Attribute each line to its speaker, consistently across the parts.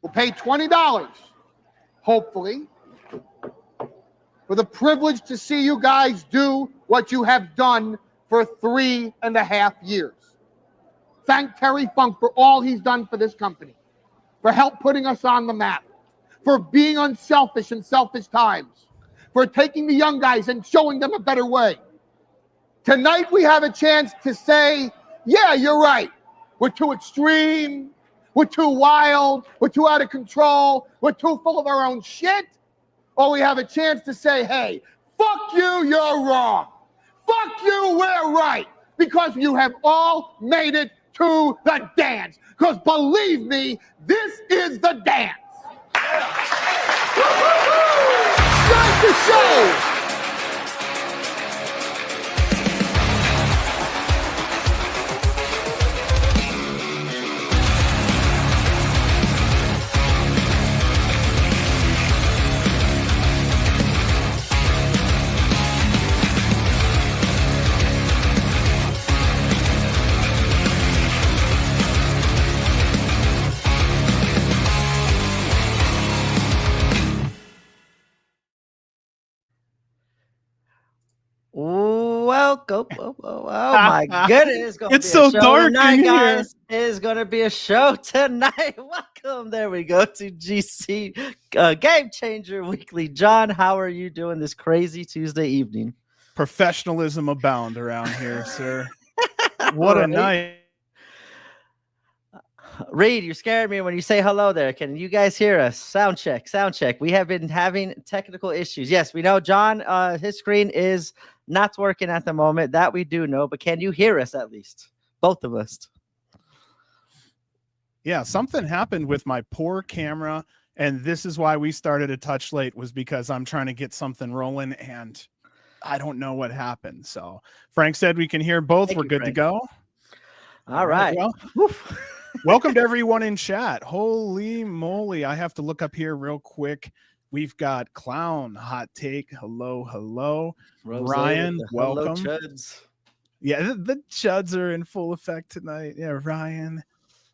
Speaker 1: will pay $20, hopefully, for the privilege to see you guys do what you have done for 3.5 years. Thank Terry Funk for all he's done for this company, for help putting us on the map, for being unselfish in selfish times, for taking the young guys and showing them a better way. Tonight we have a chance to say, yeah, you're right. We're too extreme. We're too wild. We're too out of control. We're too full of our own shit. Or we have a chance to say, hey, fuck you, you're wrong. Fuck you, we're right. Because you have all made it to the dance. Because believe me, this is the dance. Start the show.
Speaker 2: Welcome. Oh my goodness.
Speaker 3: It's so dark in here.
Speaker 2: Guys. It's going to be a show tonight. Welcome. There we go to GC Game Changer Weekly. John, how are you doing this crazy Tuesday evening?
Speaker 3: Professionalism abound around here, sir. What a night.
Speaker 2: Reed, you scared me when you say hello there. Can you guys hear us? Sound check, sound check. We have been having technical issues. Yes, we know John, his screen is not working at the moment. That we do know, but can you hear us at least? Both of us.
Speaker 3: Yeah, something happened with my poor camera, and this is why we started a touch late, was because I'm trying to get something rolling, and I don't know what happened. So Frank said we can hear both. We're good to go.
Speaker 2: All right.
Speaker 3: Well, welcome to everyone in chat. Holy moly. I have to look up here real quick. We've got Clown, Hot Take. Hello, hello.
Speaker 2: Rose,
Speaker 3: Ryan, welcome.
Speaker 2: Hello, Chuds.
Speaker 3: Yeah, the Chuds are in full effect tonight. Yeah, Ryan.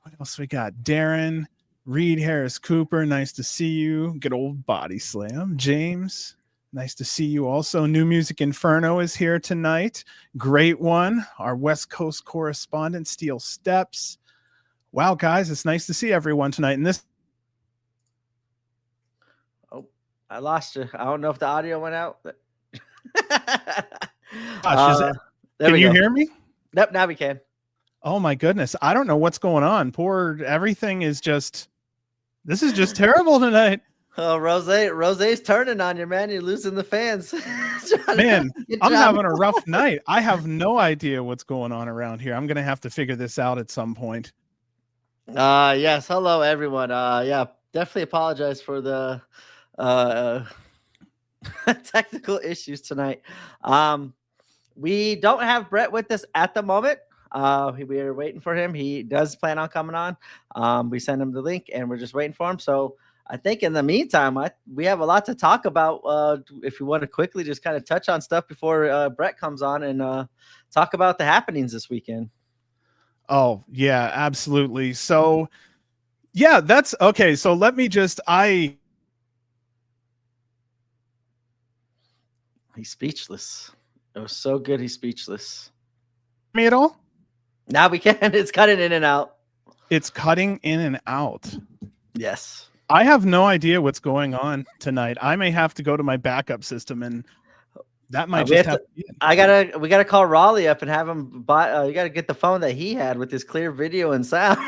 Speaker 3: What else we got? Darren, Reed Harris Cooper. Nice to see you. Good old Body Slam. James, nice to see you also. New Music Inferno is here tonight. Great one. Our West Coast correspondent, Steel Steps. Wow, guys, it's nice to see everyone tonight. And this.
Speaker 2: Oh, I lost you. I don't know if the audio went out.
Speaker 3: Gosh, can you hear me?
Speaker 2: Yep, now we can.
Speaker 3: Oh my goodness. I don't know what's going on. Everything is just, this is just terrible tonight.
Speaker 2: Oh, Rose's turning on you, man. You're losing the fans.
Speaker 3: Man, I'm having a rough night. I have no idea what's going on around here. I'm going to have to figure this out at some point.
Speaker 2: Yes. Hello, everyone. Yeah, definitely apologize for the technical issues tonight. We don't have Brett with us at the moment. We are waiting for him. He does plan on coming on. We sent him the link and we're just waiting for him. So I think in the meantime, we have a lot to talk about. If you want to quickly just kind of touch on stuff before Brett comes on and talk about the happenings this weekend.
Speaker 3: Oh, yeah, absolutely. So, yeah, that's okay. So let me just,
Speaker 2: he's speechless. It was so good. He's speechless.
Speaker 3: Me at all?
Speaker 2: Now we can. It's cutting in and out.
Speaker 3: It's cutting in and out.
Speaker 2: Yes.
Speaker 3: I have no idea what's going on tonight. I may have to go to my backup system, and that might just have to.
Speaker 2: We gotta call Raleigh up and have him buy. You gotta get the phone that he had with his clear video and sound.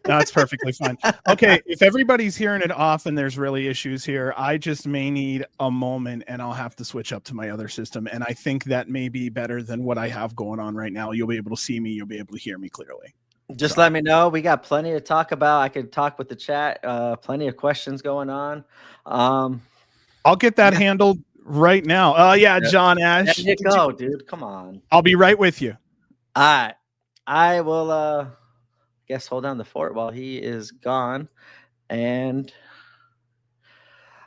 Speaker 3: That's perfectly fine. Okay, if everybody's hearing it off and there's really issues here, I just may need a moment and I'll have to switch up to my other system. And I think that may be better than what I have going on right now. You'll be able to see me. You'll be able to hear me clearly.
Speaker 2: Just let me know. We got plenty to talk about. I could talk with the chat. Plenty of questions going on.
Speaker 3: I'll get that handled right now. Yeah, John Ash.
Speaker 2: There you go, dude. Come on.
Speaker 3: I'll be right with you.
Speaker 2: All right. I will guess hold down the fort while he is gone. And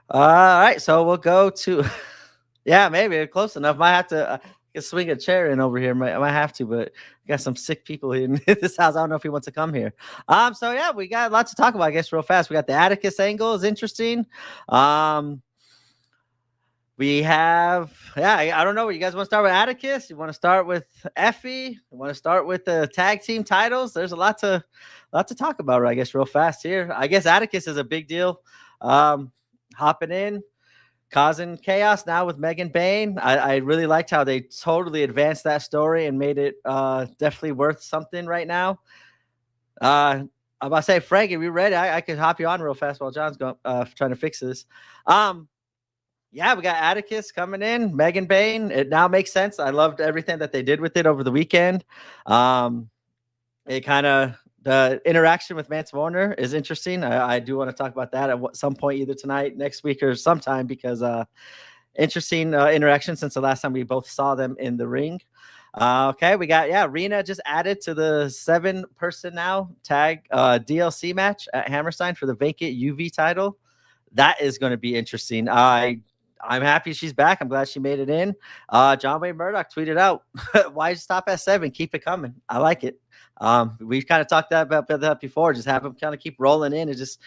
Speaker 2: all right, so we'll go to yeah, maybe close enough. Might have to can swing a chair in over here. I might have to, but we got some sick people in this house. I don't know if he wants to come here. So yeah, we got lots to talk about, I guess, real fast. We got the Atticus angle is interesting. We have, I don't know. You guys want to start with Atticus? You want to start with Effie? You want to start with the tag team titles? There's a lot to talk about, I guess, real fast here. I guess Atticus is a big deal. Hopping in, causing chaos now with Megan Bain. I really liked how they totally advanced that story and made it definitely worth something right now. I'm about to say, Frank, if you're ready, I could hop you on real fast while John's going trying to fix this. Yeah, we got Atticus coming in, Megan Bain. It now makes sense. I loved everything that they did with it over the weekend. It kind of, the interaction with Mance Warner is interesting. I do want to talk about that at some point, either tonight, next week, or sometime, because interesting interaction since the last time we both saw them in the ring. Okay, we got, Rena just added to the 7-person now tag DLC match at Hammerstein for the vacant UV title. That is going to be interesting. I'm happy she's back. I'm glad she made it in. John Wayne Murdoch tweeted out, why stop at 7? Keep it coming. I like it. We've kind of talked about that before. Just have them kind of keep rolling in. And just,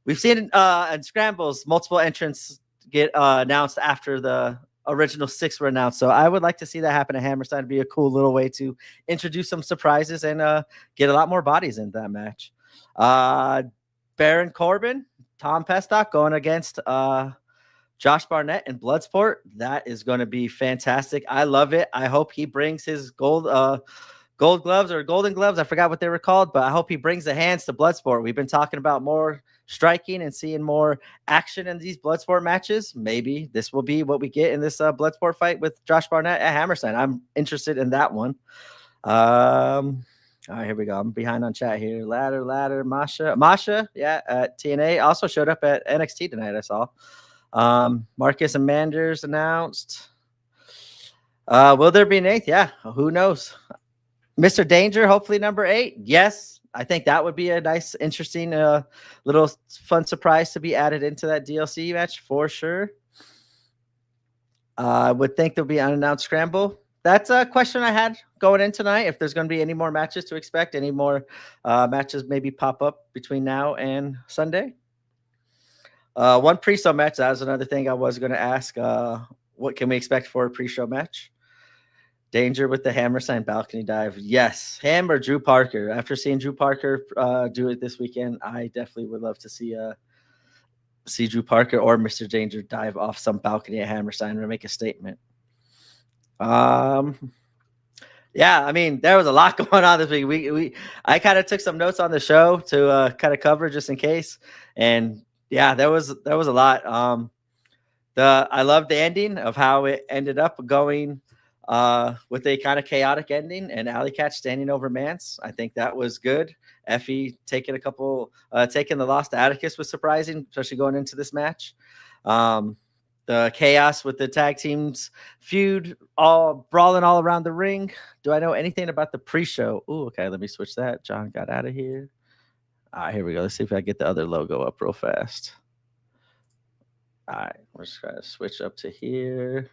Speaker 2: we've seen in scrambles, multiple entrants get announced after the original 6 were announced. So I would like to see that happen at Hammerstein. It'd be a cool little way to introduce some surprises and get a lot more bodies in that match. Baron Corbin, Tom Pestock going against Josh Barnett in Bloodsport. That is going to be fantastic. I love it. I hope he brings his gold gloves or golden gloves. I forgot what they were called, but I hope he brings the hands to Bloodsport. We've been talking about more striking and seeing more action in these Bloodsport matches. Maybe this will be what we get in this Bloodsport fight with Josh Barnett at Hammerstein. I'm interested in that one. All right, here we go. I'm behind on chat here. Ladder, Masha, at TNA also showed up at NXT tonight. I saw. Marcus and Manders announced. Will there be an 8th? Yeah, who knows? Mr. Danger, hopefully number 8. Yes, I think that would be a nice, interesting, little fun surprise to be added into that DLC match for sure. I would think there'll be an unannounced scramble. That's a question I had going in tonight. If there's going to be any more matches to expect, any more matches maybe pop up between now and Sunday. One pre-show match. That was another thing I was going to ask. What can we expect for a pre-show match? Danger with the Hammerstein balcony dive. Yes, him or Drew Parker. After seeing Drew Parker do it this weekend, I definitely would love to see Drew Parker or Mr. Danger dive off some balcony at Hammerstein and make a statement. Yeah, I mean, there was a lot going on this week. I kind of took some notes on the show to kind of cover just in case. And yeah, there was a lot. I love the ending of how it ended up going with a kind of chaotic ending and Alley Cat standing over Mance. I think that was good. Effie taking the loss to Atticus was surprising, especially going into this match. The chaos with the tag teams feud, all brawling all around the ring. Do I know anything about the pre-show? Oh, okay. Let me switch that. John got out of here. All right, here we go. Let's see if I get the other logo up real fast. All right, we're just trying to switch up to here.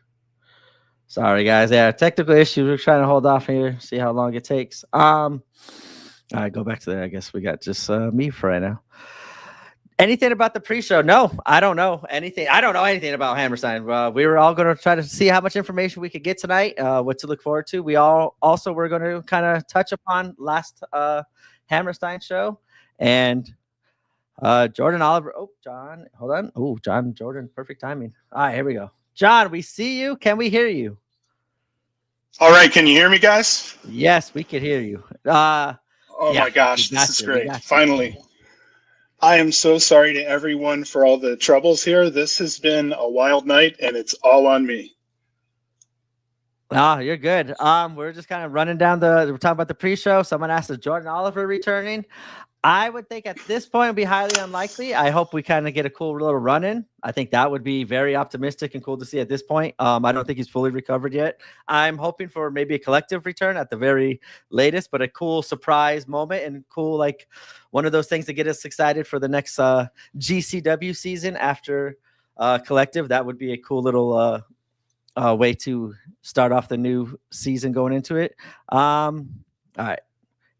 Speaker 2: Sorry, guys. Yeah, technical issues. We're trying to hold off here, see how long it takes. All right, go back to there. I guess we got just me for right now. Anything about the pre-show? No, I don't know anything. I don't know anything about Hammerstein. We were all going to try to see how much information we could get tonight, what to look forward to. We all also were going to kind of touch upon last Hammerstein show. And Jordan Oliver. Oh, John, hold on. Oh, Jordan, perfect timing. All right, here we go. John, we see you. Can we hear you?
Speaker 4: All right, can you hear me, guys?
Speaker 2: Yes, we can hear you.
Speaker 4: My gosh, this is great. Finally. I am so sorry to everyone for all the troubles here. This has been a wild night, and it's all on me.
Speaker 2: Oh, you're good. We're just kind of running down we're talking about the pre-show. Someone asked if Jordan Oliver returning. I would think at this point it would be highly unlikely. I hope we kind of get a cool little run in. I think that would be very optimistic and cool to see at this point. I don't think he's fully recovered yet. I'm hoping for maybe a collective return at the very latest, but a cool surprise moment and cool, like one of those things that get us excited for the next GCW season after collective. That would be a cool little way to start off the new season going into it. All right,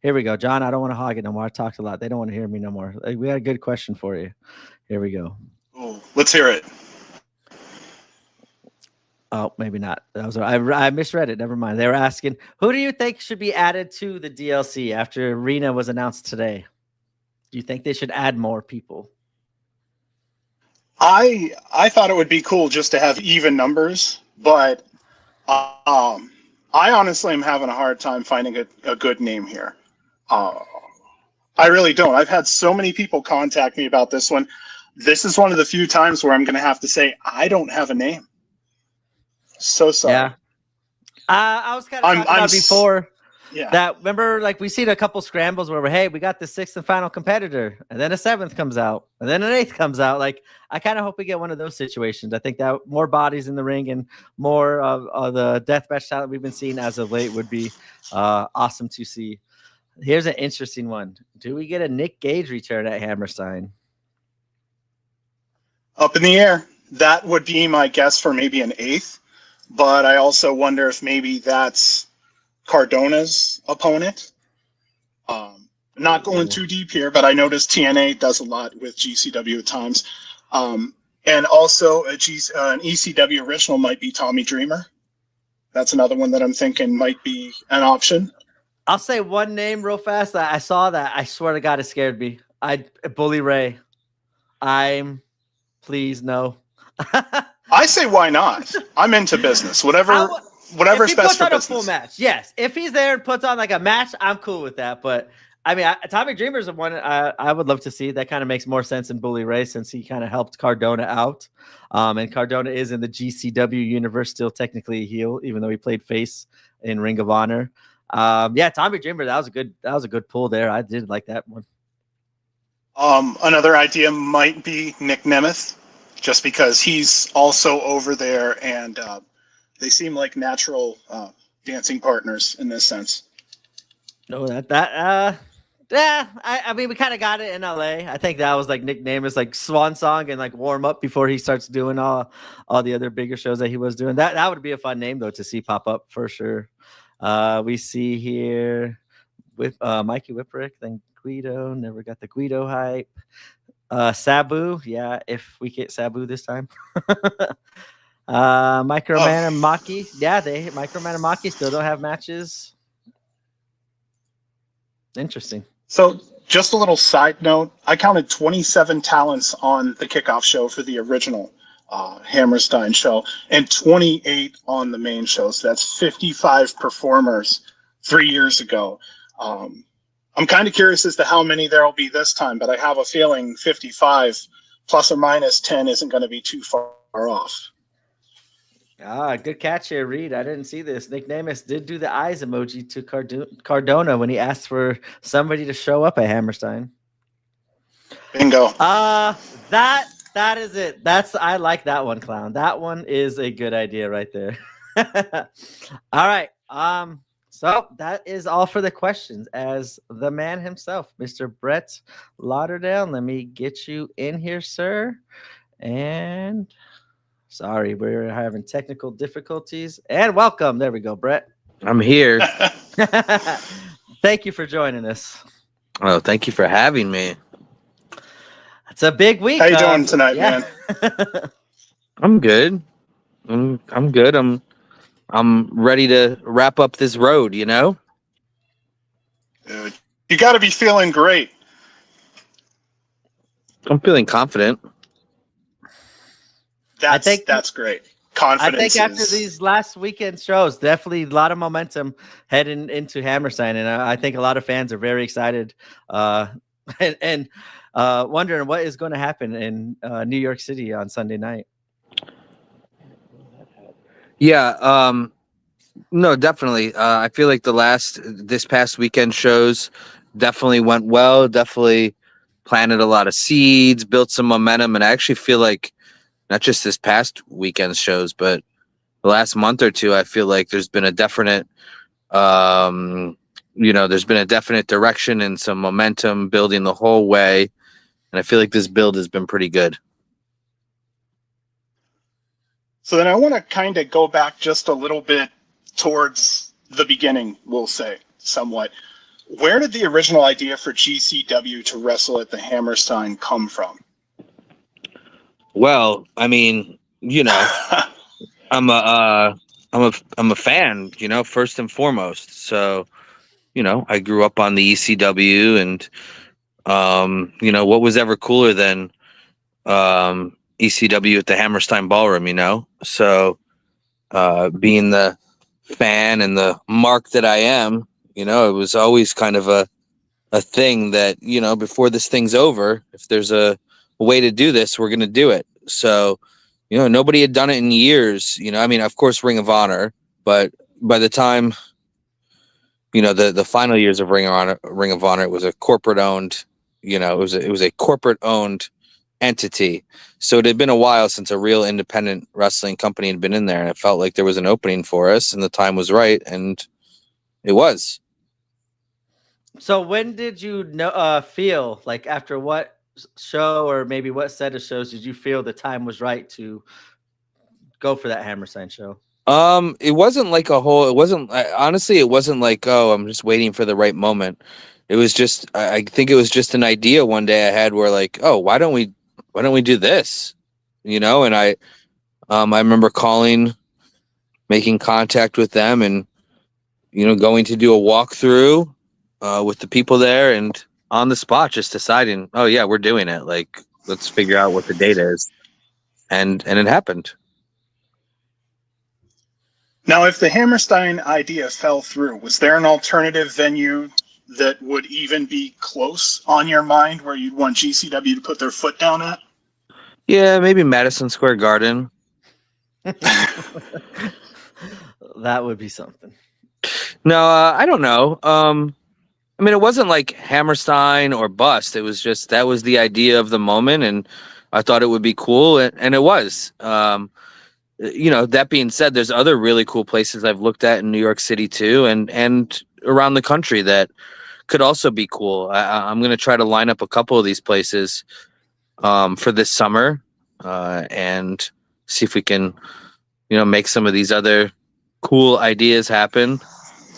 Speaker 2: here we go, John. I don't want to hog it no more. I talked a lot. They don't want to hear me no more. We got a good question for you. Here we go.
Speaker 4: Oh, let's hear it.
Speaker 2: Oh, maybe not. That was I misread it. Never mind. They were asking, who do you think should be added to the DLC after Arena was announced today? Do you think they should add more people?
Speaker 4: I thought it would be cool just to have even numbers, but I honestly am having a hard time finding a good name here. I really don't. I've had so many people contact me about this one. This is one of the few times where I'm going to have to say I don't have a name. So sorry.
Speaker 2: Yeah. I was kind of talking about before.
Speaker 4: Yeah.
Speaker 2: That remember, like we seen a couple scrambles where hey, we got the 6th and final competitor, and then a 7th comes out, and then an 8th comes out. Like I kind of hope we get one of those situations. I think that more bodies in the ring and more of the deathmatch talent we've been seeing as of late would be awesome to see. Here's an interesting one. Do we get a Nick Gage return at Hammerstein?
Speaker 4: Up in the air. That would be my guess for maybe an 8th, but I also wonder if maybe that's Cardona's opponent. Not going too deep here, but I noticed TNA does a lot with GCW at times. And also an ECW original might be Tommy Dreamer. That's another one that I'm thinking might be an option.
Speaker 2: I'll say one name real fast. I saw that. I swear to God, it scared me. Bully Ray. Please no.
Speaker 4: I say why not? I'm into business. Whatever's best for business.
Speaker 2: Full match, yes. If he's there and puts on like a match, I'm cool with that. But I mean, Tommy Dreamer's the one I would love to see. That kind of makes more sense than Bully Ray since he kind of helped Cardona out. And Cardona is in the GCW universe, still technically a heel, even though he played face in Ring of Honor. Yeah, Tommy Dreamer, that was a good pull there. I did like that one.
Speaker 4: Another idea might be Nick Nemeth, just because he's also over there, and they seem like natural dancing partners in this sense.
Speaker 2: No, yeah. I mean, we kind of got it in LA. I think that was like Nick Nemeth's like swan song and like warm up before he starts doing all the other bigger shows that he was doing. That would be a fun name though to see pop up for sure. We see here with Mikey Whipwreck, then Guido, never got the Guido hype. Sabu, yeah, if we get Sabu this time. Microman and Maki, yeah, Microman and Maki still don't have matches. Interesting.
Speaker 4: So just a little side note, I counted 27 talents on the kickoff show for the original Hammerstein show and 28 on the main show. So that's 55 performers 3 years ago. I'm kind of curious as to how many there will be this time, but I have a feeling 55 plus or minus 10 isn't going to be too far off.
Speaker 2: Good catch here, Reed. I didn't see this. Nick Nemeth did do the eyes emoji to Cardona when he asked for somebody to show up at Hammerstein.
Speaker 4: Bingo.
Speaker 2: That is it. I like that one, Clown. That one is a good idea right there. All right. So that is all for the questions. As the man himself, Mr. Brett Lauderdale, let me get you in here, sir. And sorry, we're having technical difficulties. And welcome. There we go, Brett.
Speaker 5: I'm here.
Speaker 2: Thank you for joining us.
Speaker 5: Oh, thank you for having me.
Speaker 2: It's a big week.
Speaker 4: How you doing tonight, man?
Speaker 5: I'm good. I'm good. I'm ready to wrap up this road, you know?
Speaker 4: Dude, you got to be feeling great.
Speaker 5: I'm feeling confident.
Speaker 4: That's great. Confidence.
Speaker 2: I think after these last weekend shows, definitely a lot of momentum heading into Hammerstein, and I think a lot of fans are very excited and wondering what is going to happen in New York City on Sunday night.
Speaker 5: Yeah, no, definitely. I feel like this past weekend shows definitely went well. Definitely planted a lot of seeds, built some momentum, and I actually feel like not just this past weekend's shows, but the last month or two, I feel like there's been a definite, there's been a definite direction and some momentum building the whole way, and I feel like this build has been pretty good.
Speaker 4: So then I want to kind of go back just a little bit towards the beginning, we'll say, somewhat. Where did the original idea for GCW to wrestle at the Hammerstein come from?
Speaker 5: Well, I mean, I'm a fan, first and foremost. So, I grew up on the ECW, and what was ever cooler than ECW at the Hammerstein Ballroom, So, being the fan and the mark that I am, it was always kind of a thing that, before this thing's over, if there's a way to do this, we're going to do it. So, nobody had done it in years, I mean, of course, Ring of Honor, but by the time, the final years of Ring of Honor, it was a corporate owned, it was a corporate owned entity. So it had been a while since a real independent wrestling company had been in there, and it felt like there was an opening for us, and the time was right, and it was.
Speaker 2: So when did you feel like, after what show or maybe what set of shows did you feel the time was right to go for that Hammerstein show?
Speaker 5: It wasn't like honestly, it wasn't like, oh, I'm just waiting for the right moment. It was just, I think it was just an idea one day I had where, like, oh, why don't we do this? And I remember making contact with them, and, going to do a walkthrough with the people there, and on the spot just deciding, oh yeah, we're doing it. Like, let's figure out what the date is. And it happened.
Speaker 4: Now, if the Hammerstein idea fell through, was there an alternative venue that would even be close on your mind where you'd want GCW to put their foot down at?
Speaker 5: Yeah, maybe Madison Square Garden.
Speaker 2: That would be something.
Speaker 5: No, I don't know. I mean, it wasn't like Hammerstein or bust. It was just, that was the idea of the moment, and I thought it would be cool, and it was. That being said, there's other really cool places I've looked at in New York City too, and around the country that could also be cool. I'm going to try to line up a couple of these places for this summer, and see if we can, make some of these other cool ideas happen.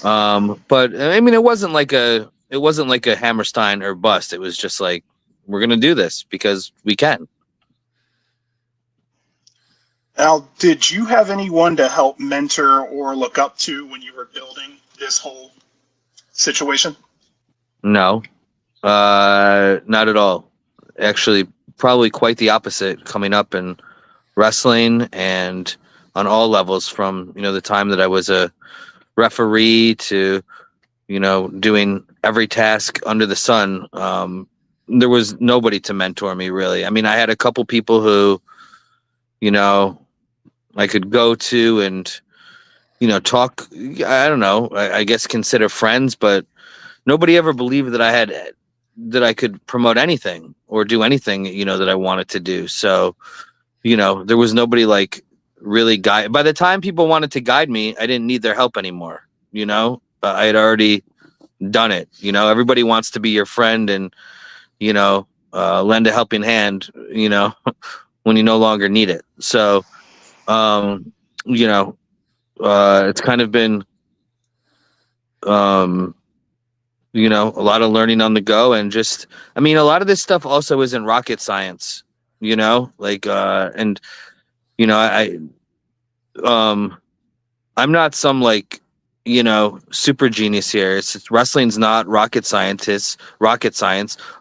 Speaker 5: But I mean, it wasn't like a Hammerstein or bust. It was just like, we're going to do this because we can.
Speaker 4: Al, did you have anyone to help mentor or look up to when you were building this whole situation?
Speaker 5: No, not at all. Actually, probably quite the opposite, coming up in wrestling and on all levels, from, the time that I was a referee to, doing every task under the sun. There was nobody to mentor me, really. I mean, I had a couple people who, I could go to and, talk, I don't know, I guess consider friends, but nobody ever believed that I could promote anything or do anything, that I wanted to do. So, there was nobody like really guide. By the time people wanted to guide me, I didn't need their help anymore. I had already done it. Everybody wants to be your friend and, lend a helping hand, when you no longer need it. So, it's kind of been, a lot of learning on the go, and just, I mean, a lot of this stuff also isn't rocket science, I'm not some super genius here. It's wrestling's not rocket science.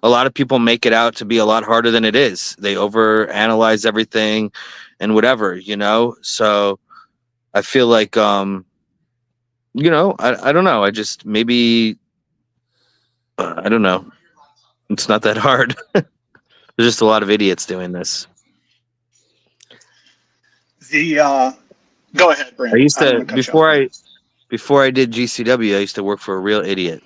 Speaker 5: A lot of people make it out to be a lot harder than it is. They over analyze everything and whatever, so I feel like, I don't know. I just, maybe, I don't know. It's not that hard. There's just a lot of idiots doing this.
Speaker 4: Go ahead, Brandon.
Speaker 5: I used to, before I did GCW, I used to work for a real idiot.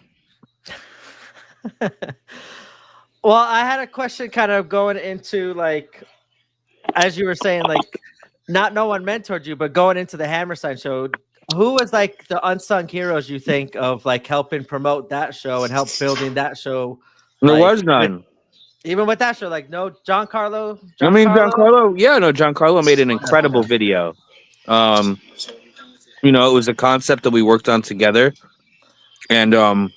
Speaker 2: Well, I had a question kind of going into, like, as you were saying, like, not no one mentored you, but going into the Hammerstein show, who was like the unsung heroes you think of, like, helping promote that show and help building that show?
Speaker 5: There was none.
Speaker 2: Even with that show, like, no Giancarlo.
Speaker 5: Giancarlo. Yeah, no, Giancarlo made an incredible video. You know, it was a concept that we worked on together, and of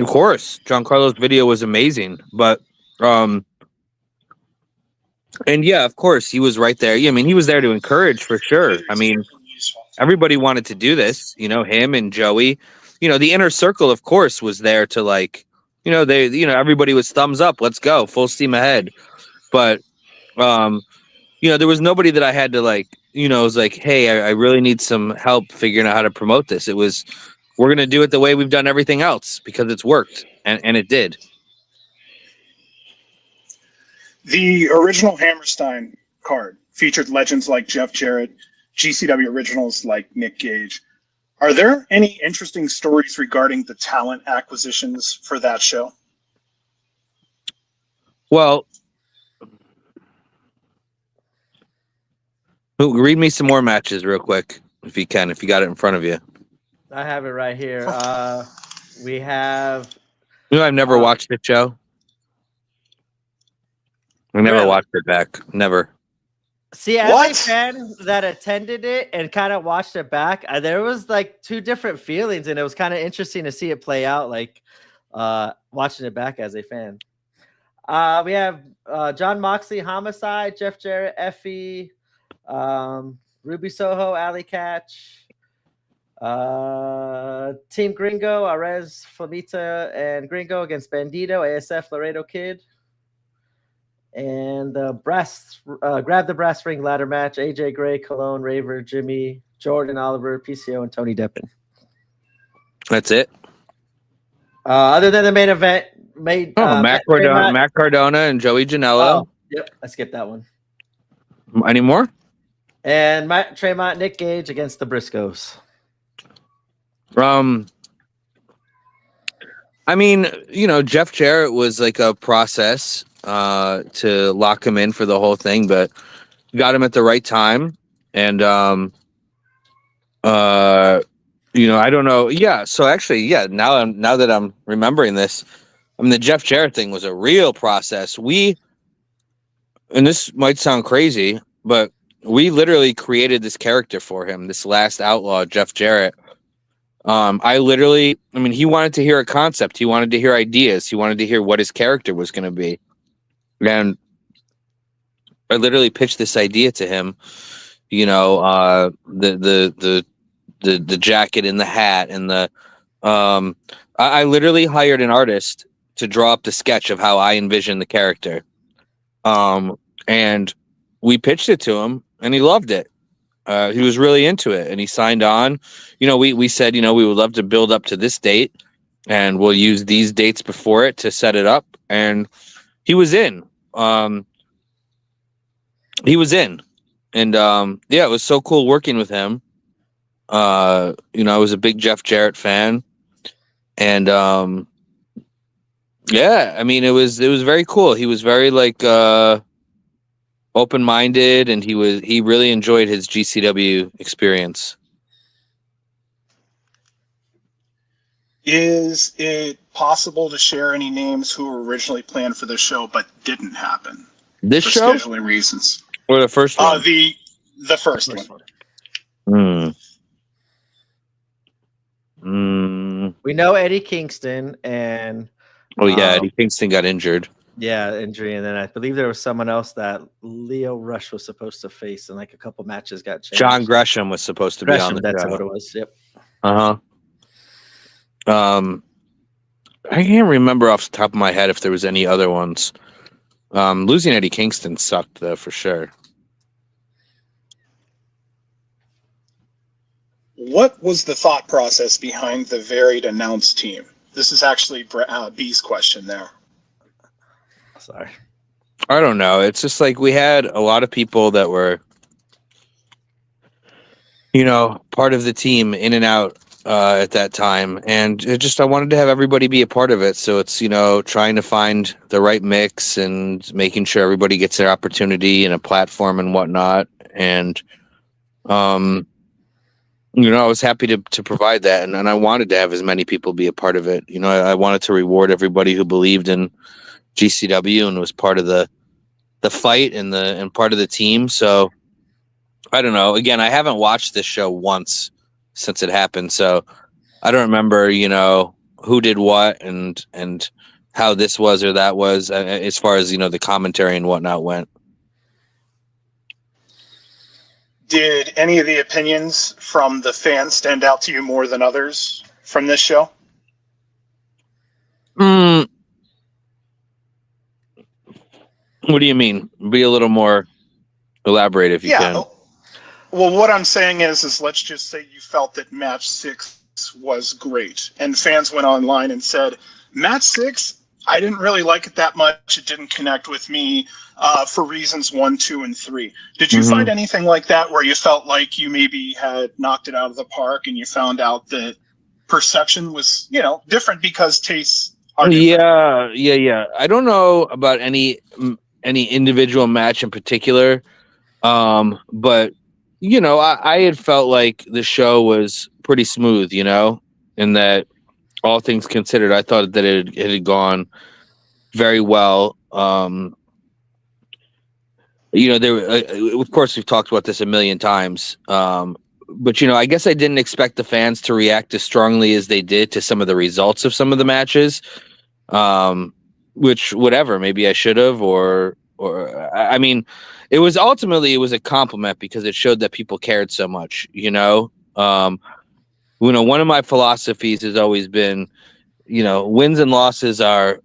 Speaker 5: course, Giancarlo's video was amazing. But and yeah, of course, he was right there. Yeah, I mean, he was there to encourage for sure. I mean, everybody wanted to do this. You know, him and Joey. You know, the inner circle, of course, was there to like. You know, everybody was thumbs up. Let's go, full steam ahead. But you know, there was nobody that I had to like. You know, it was like, hey, I really need some help figuring out how to promote this. It was, we're gonna do it the way we've done everything else because it's worked, and it did.
Speaker 4: The original Hammerstein card featured legends like Jeff Jarrett, GCW originals like Nick Gage. Are there any interesting stories regarding the talent acquisitions for that show?
Speaker 5: Well, read me some more matches real quick, if you can, if you got it in front of you.
Speaker 2: I have it right here. We have.
Speaker 5: You know, I've never watched the show. I never
Speaker 2: Really?
Speaker 5: watched it back. Never.
Speaker 2: See, as
Speaker 4: What?
Speaker 2: a fan that attended it and kind of watched it back, there was like two different feelings, and it was kind of interesting to see it play out. Like watching it back as a fan. We have John Moxley, Homicide, Jeff Jarrett, Effie, Ruby Soho, Alley Catch, Team Gringo, Arez, Flamita, and Gringo against Bandito, ASF, Laredo Kid. And the grab the brass ring ladder match: AJ Gray, Cologne, Raver, Jimmy, Jordan, Oliver, PCO, and Tony Deppen.
Speaker 5: That's it.
Speaker 2: Other than the main event,
Speaker 5: Matt Cardona and Joey Janela.
Speaker 2: Oh, yep, I skipped that one.
Speaker 5: Any more?
Speaker 2: And Matt Tremont, Nick Gage against the Briscoes.
Speaker 5: I mean, you know, Jeff Jarrett was like a process to lock him in for the whole thing, but got him at the right time. And you know, I don't know. Yeah, so actually, yeah, now that I'm remembering this, I mean, the Jeff Jarrett thing was a real process. And this might sound crazy, but we literally created this character for him, this last outlaw, Jeff Jarrett. I mean, he wanted to hear a concept. He wanted to hear ideas. He wanted to hear what his character was going to be. And I literally pitched this idea to him, you know, the jacket and the hat and I literally hired an artist to draw up the sketch of how I envisioned the character. And we pitched it to him and he loved it. He was really into it and he signed on. You know, we said, you know, we would love to build up to this date and we'll use these dates before it to set it up. And he was in. And yeah, it was so cool working with him. You know, I was a big Jeff Jarrett fan. And yeah, I mean, it was very cool. He was very like open-minded, and he really enjoyed his GCW experience.
Speaker 4: Is it possible to share any names who were originally planned for the show but didn't happen
Speaker 5: This
Speaker 4: for
Speaker 5: show
Speaker 4: scheduling reasons?
Speaker 5: or the first one?
Speaker 4: The first one.
Speaker 2: We know Eddie Kingston and
Speaker 5: Oh yeah, Eddie Kingston got injured.
Speaker 2: yeah, injury, and then I believe there was someone else that Leo Rush was supposed to face, and like a couple matches got changed.
Speaker 5: John Gresham was supposed to be on the
Speaker 2: that's
Speaker 5: show.
Speaker 2: what it was. Yep.
Speaker 5: I can't remember off the top of my head if there was any other ones. Losing Eddie Kingston sucked though, for sure.
Speaker 4: What was the thought process behind the varied announce team? This is actually B's question there.
Speaker 2: Sorry.
Speaker 5: I don't know. It's just like we had a lot of people that were, you know, part of the team in and out at that time. And I wanted to have everybody be a part of it. So it's, you know, trying to find the right mix and making sure everybody gets their opportunity and a platform and whatnot. And, you know, I was happy to provide that. And I wanted to have as many people be a part of it. You know, I wanted to reward everybody who believed in GCW and was part of the fight and part of the team. So I don't know. Again, I haven't watched this show once since it happened, so I don't remember, who did what and how this was or that was, as far as the commentary and whatnot went.
Speaker 4: Did any of the opinions from the fans stand out to you more than others from this show?
Speaker 5: What do you mean? Be a little more elaborate if you can.
Speaker 4: Well, what I'm saying is let's just say you felt that match 6 was great, and fans went online and said, match 6, I didn't really like it that much. It didn't connect with me for reasons 1, 2, and 3. Did you find anything like that where you felt like you maybe had knocked it out of the park and you found out that perception was, different because tastes are different?
Speaker 5: Yeah. I don't know about any individual match in particular, but I had felt like the show was pretty smooth, in that all things considered, I thought that it had gone very well. Of course, we've talked about this a million times, but I guess I didn't expect the fans to react as strongly as they did to some of the results of some of the matches. Which, whatever, maybe I should have, or I mean, it was a compliment because it showed that people cared so much. One of my philosophies has always been, wins and losses are,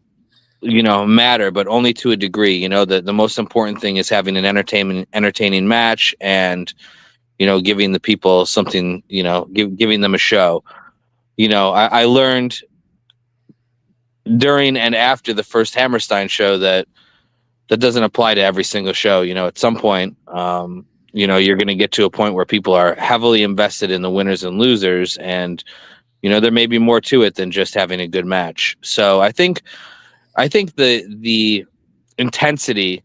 Speaker 5: matter, but only to a degree. The most important thing is having an entertaining match and, giving the people something, giving them a show. I learned during and after the first Hammerstein show that doesn't apply to every single show. At some point, you're going to get to a point where people are heavily invested in the winners and losers, and there may be more to it than just having a good match. So I think the intensity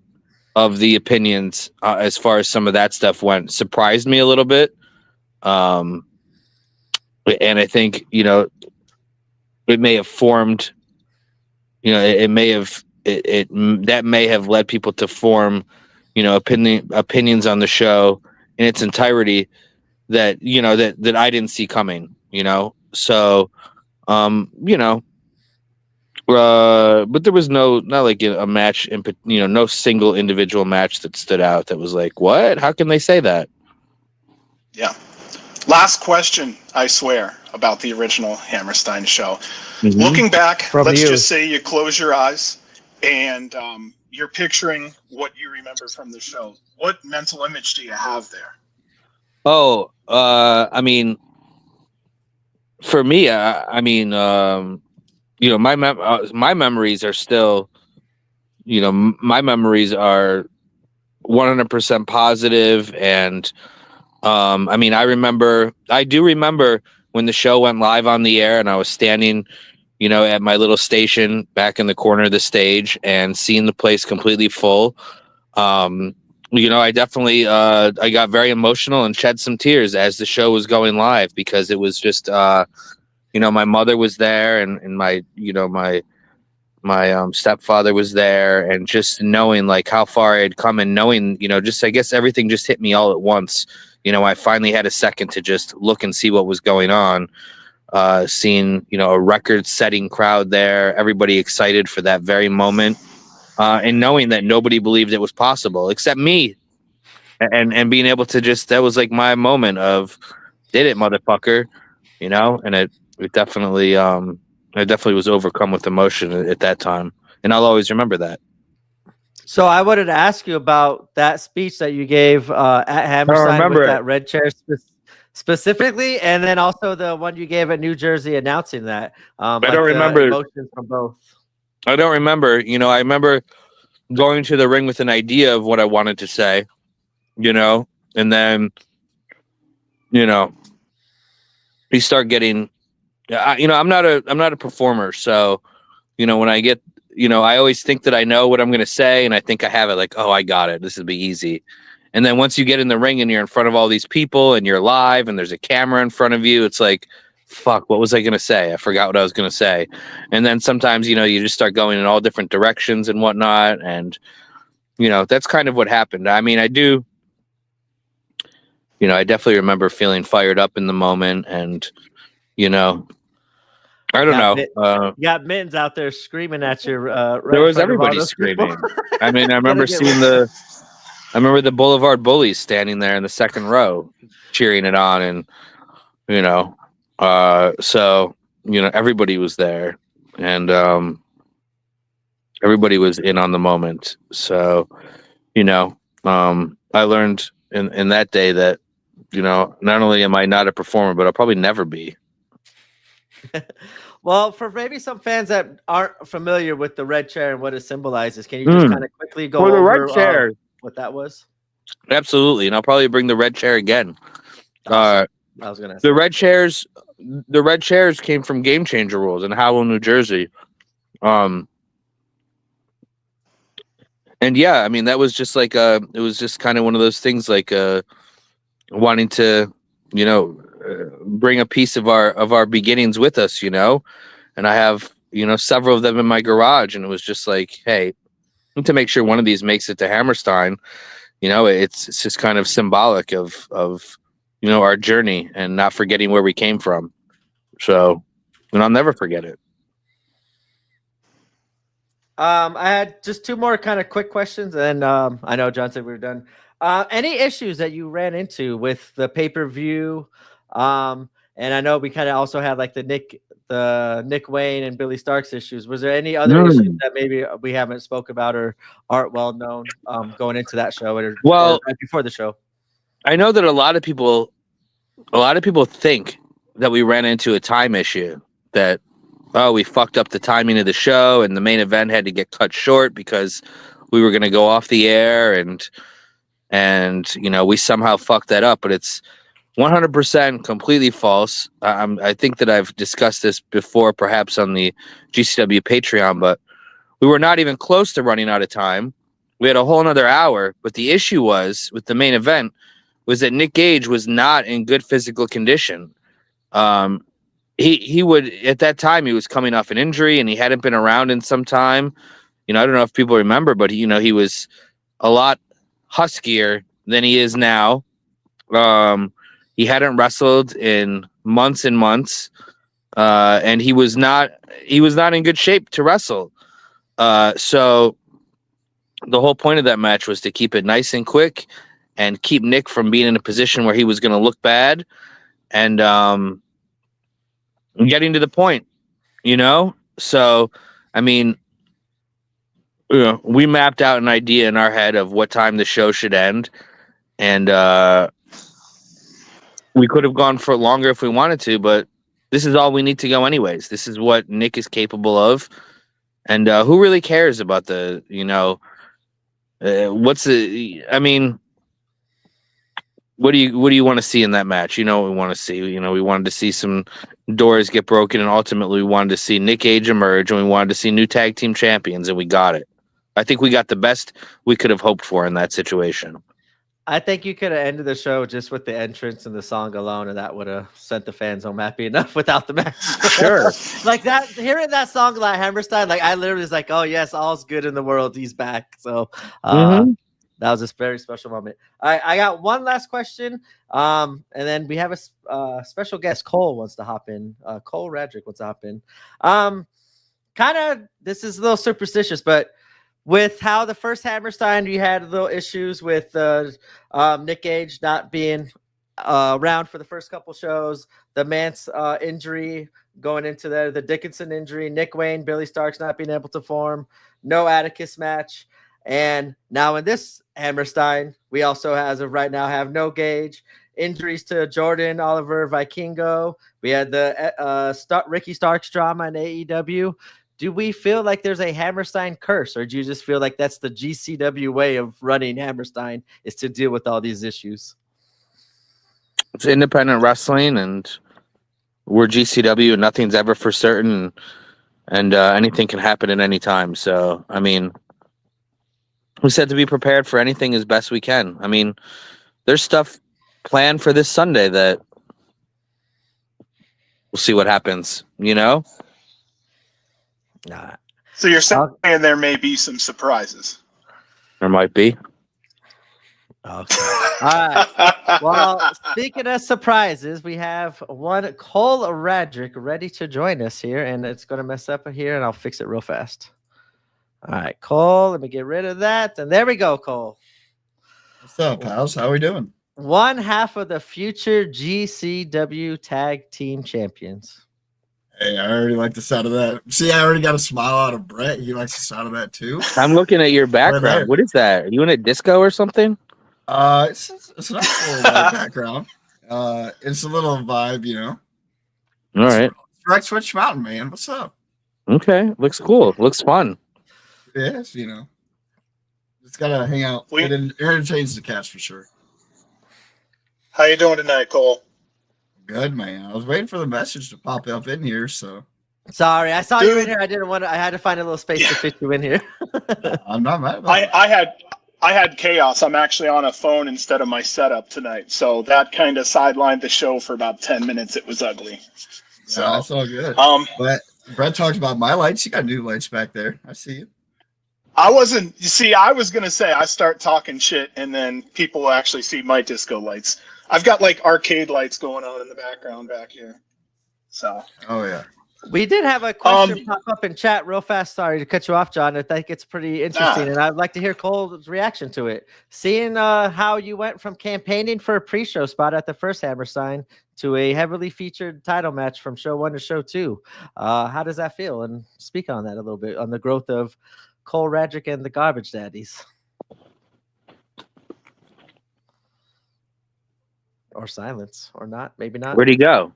Speaker 5: of the opinions, as far as some of that stuff went, surprised me a little bit. And I think it may have formed. It may have that may have led people to form, opinions on the show in its entirety that that I didn't see coming. So but there was not like a match no single individual match that stood out that was like, what? How can they say that?
Speaker 4: Yeah. Last question, I swear, about the original Hammerstein show. Looking back, let's just say you close your eyes and you're picturing what you remember from the show. What mental image do you have there?
Speaker 5: Oh, I mean, for me, my memories are still, my memories are 100% positive, and I do remember when the show went live on the air and I was standing, at my little station back in the corner of the stage and seeing the place completely full. I definitely, I got very emotional and shed some tears as the show was going live, because it was just, my mother was there, and my stepfather was there, and just knowing like how far I had come, and knowing, just, I guess everything just hit me all at once. I finally had a second to just look and see what was going on. Seeing, a record-setting crowd there, everybody excited for that very moment, and knowing that nobody believed it was possible except me, and being able to just, that was like my moment of, did it, motherfucker, and it definitely, I definitely was overcome with emotion at that time, and I'll always remember that.
Speaker 2: So I wanted to ask you about that speech that you gave at Hammerstein with that red chair specifically, and then also the one you gave at New Jersey announcing that.
Speaker 5: I don't remember
Speaker 2: emotions from both.
Speaker 5: I don't remember. I remember going to the ring with an idea of what I wanted to say, and then, you start getting, I'm not a performer. So, when I get, I always think that I know what I'm going to say, and I think I have it, like, oh, I got it. This will be easy. And then once you get in the ring and you're in front of all these people and you're live and there's a camera in front of you, it's like, fuck, what was I going to say? I forgot what I was going to say. And then sometimes, you just start going in all different directions and whatnot. And, that's kind of what happened. I mean, I do I definitely remember feeling fired up in the moment, and I don't know.
Speaker 2: You got Mittens out there screaming at you. Right
Speaker 5: There
Speaker 2: in
Speaker 5: was
Speaker 2: front of all
Speaker 5: everybody
Speaker 2: those people.
Speaker 5: screaming. I mean, I
Speaker 2: Gotta
Speaker 5: remember
Speaker 2: get
Speaker 5: seeing the Boulevard Bullies standing there in the second row, cheering it on, and so everybody was there, and everybody was in on the moment. So I learned in that day that not only am I not a performer, but I'll probably never be.
Speaker 2: Well, for maybe some fans that aren't familiar with the red chair and what it symbolizes, can you just kind of quickly go
Speaker 5: For the
Speaker 2: over
Speaker 5: red chair,
Speaker 2: what that was?
Speaker 5: absolutely, and I'll probably bring the red chair again.
Speaker 2: Awesome. I was gonna say.
Speaker 5: The red chairs came from Game Changer Rules in Howell, New Jersey. And yeah, I mean that was just like it was just kind of one of those things like wanting to bring a piece of our beginnings with us, and I have several of them in my garage, and it was just like, hey, to make sure one of these makes it to Hammerstein, it's just kind of symbolic of our journey and not forgetting where we came from. So, and I'll never forget it.
Speaker 2: I had just two more kind of quick questions, and I know John said we were done. Any issues that you ran into with the pay-per-view? And I know we kind of also had like the Nick Wayne and Billy Starks issues. Was there any other issues that maybe we haven't spoke about or aren't well known going into that show or right before the show?
Speaker 5: I know that a lot of people think that we ran into a time issue, that we fucked up the timing of the show and the main event had to get cut short because we were going to go off the air, and we somehow fucked that up, but it's 100% completely false. I think that I've discussed this before, perhaps on the GCW Patreon, but we were not even close to running out of time. We had a whole another hour, but the issue was with the main event was that Nick Gage was not in good physical condition. He would, at that time, he was coming off an injury and he hadn't been around in some time. I don't know if people remember, but he was a lot huskier than he is now. He hadn't wrestled in months and months, and he was not in good shape to wrestle. So the whole point of that match was to keep it nice and quick and keep Nick from being in a position where he was going to look bad, and getting to the point, So, I mean, we mapped out an idea in our head of what time the show should end, and we could have gone for longer if we wanted to, but this is all we need to go anyways. This is what Nick is capable of, and who really cares about the, I mean, what do you want to see in that match? What we want to see. We wanted to see some doors get broken, and ultimately we wanted to see Nick Gage emerge, and we wanted to see new tag team champions, and we got it. I think we got the best we could have hoped for in that situation.
Speaker 2: I think you could have ended the show just with the entrance and the song alone, and that would have sent the fans home happy enough without the match.
Speaker 5: Sure.
Speaker 2: Like that, hearing that song like Hammerstein, like I literally was like, oh yes, all's good in the world. He's back. So that was a very special moment. All right, I got one last question. And then we have a special guest. Cole wants to hop in. Cole Radrick wants to hop in. Kind of, this is a little superstitious, but with how the first Hammerstein, you had little issues with Nick Gage not being around for the first couple shows, the Mance injury going into the Dickinson injury, Nick Wayne, Billy Starks not being able to form, no Atticus match. And now in this Hammerstein, we also, as of right now, have no Gage, injuries to Jordan, Oliver, Vikingo. We had the Ricky Starks drama in AEW. Do we feel like there's a Hammerstein curse, or do you just feel like that's the GCW way of running Hammerstein, is to deal with all these issues?
Speaker 5: It's independent wrestling, and we're GCW, and nothing's ever for certain, and anything can happen at any time. So, I mean, we said to be prepared for anything as best we can. I mean, there's stuff planned for this Sunday that we'll see what happens,
Speaker 2: Nah.
Speaker 4: So you're saying there may be some surprises?
Speaker 5: There might be.
Speaker 2: Okay. All right. Well, speaking of surprises, we have one Cole Radrick ready to join us here, and it's going to mess up here, and I'll fix it real fast. All right, Cole, let me get rid of that. And there we go, Cole.
Speaker 6: What's up, pals? How we doing?
Speaker 2: One half of the future GCW Tag Team Champions.
Speaker 6: Hey, I already like the sound of that. See, I already got a smile out of Brett. He likes the sound of that too.
Speaker 5: I'm looking at your
Speaker 6: there.
Speaker 5: background. What is that? Are you in a disco or something?
Speaker 6: It's not full background. It's a little vibe, you know.
Speaker 5: All right.
Speaker 6: Direct Switch Mountain, man. What's up?
Speaker 5: Okay. Looks cool. Looks fun.
Speaker 6: Yes, you know. Just gotta hang out. It entertains the cast for sure.
Speaker 4: How you doing tonight, Cole?
Speaker 6: Good, man. I was waiting for the message to pop up in here, so
Speaker 2: Sorry, I saw you in here. I didn't want to. I had to find a little space to fit you in here.
Speaker 6: I'm not mad about it.
Speaker 4: I had chaos. I'm actually on a phone instead of my setup tonight, so that kind of sidelined the show for about 10 minutes. It was ugly. So
Speaker 6: Yeah, that's all good. But Brett talked about my lights. You got new lights back there. I see you.
Speaker 4: I wasn't. You see, I was gonna say I start talking shit, and then people will actually see my disco lights. I've got like arcade lights going on in the background back here. So.
Speaker 6: Oh yeah.
Speaker 2: We did have a question pop up in chat real fast. Sorry to cut you off, John. I think it's pretty interesting, and I'd like to hear Cole's reaction to it. Seeing how you went from campaigning for a pre-show spot at the first Hammerstein to a heavily featured title match from show 1 to show 2. How does that feel? And speak on that a little bit, on the growth of Cole Radrick and the Garbage Daddies. Or silence, or not, maybe not.
Speaker 5: Where'd he go?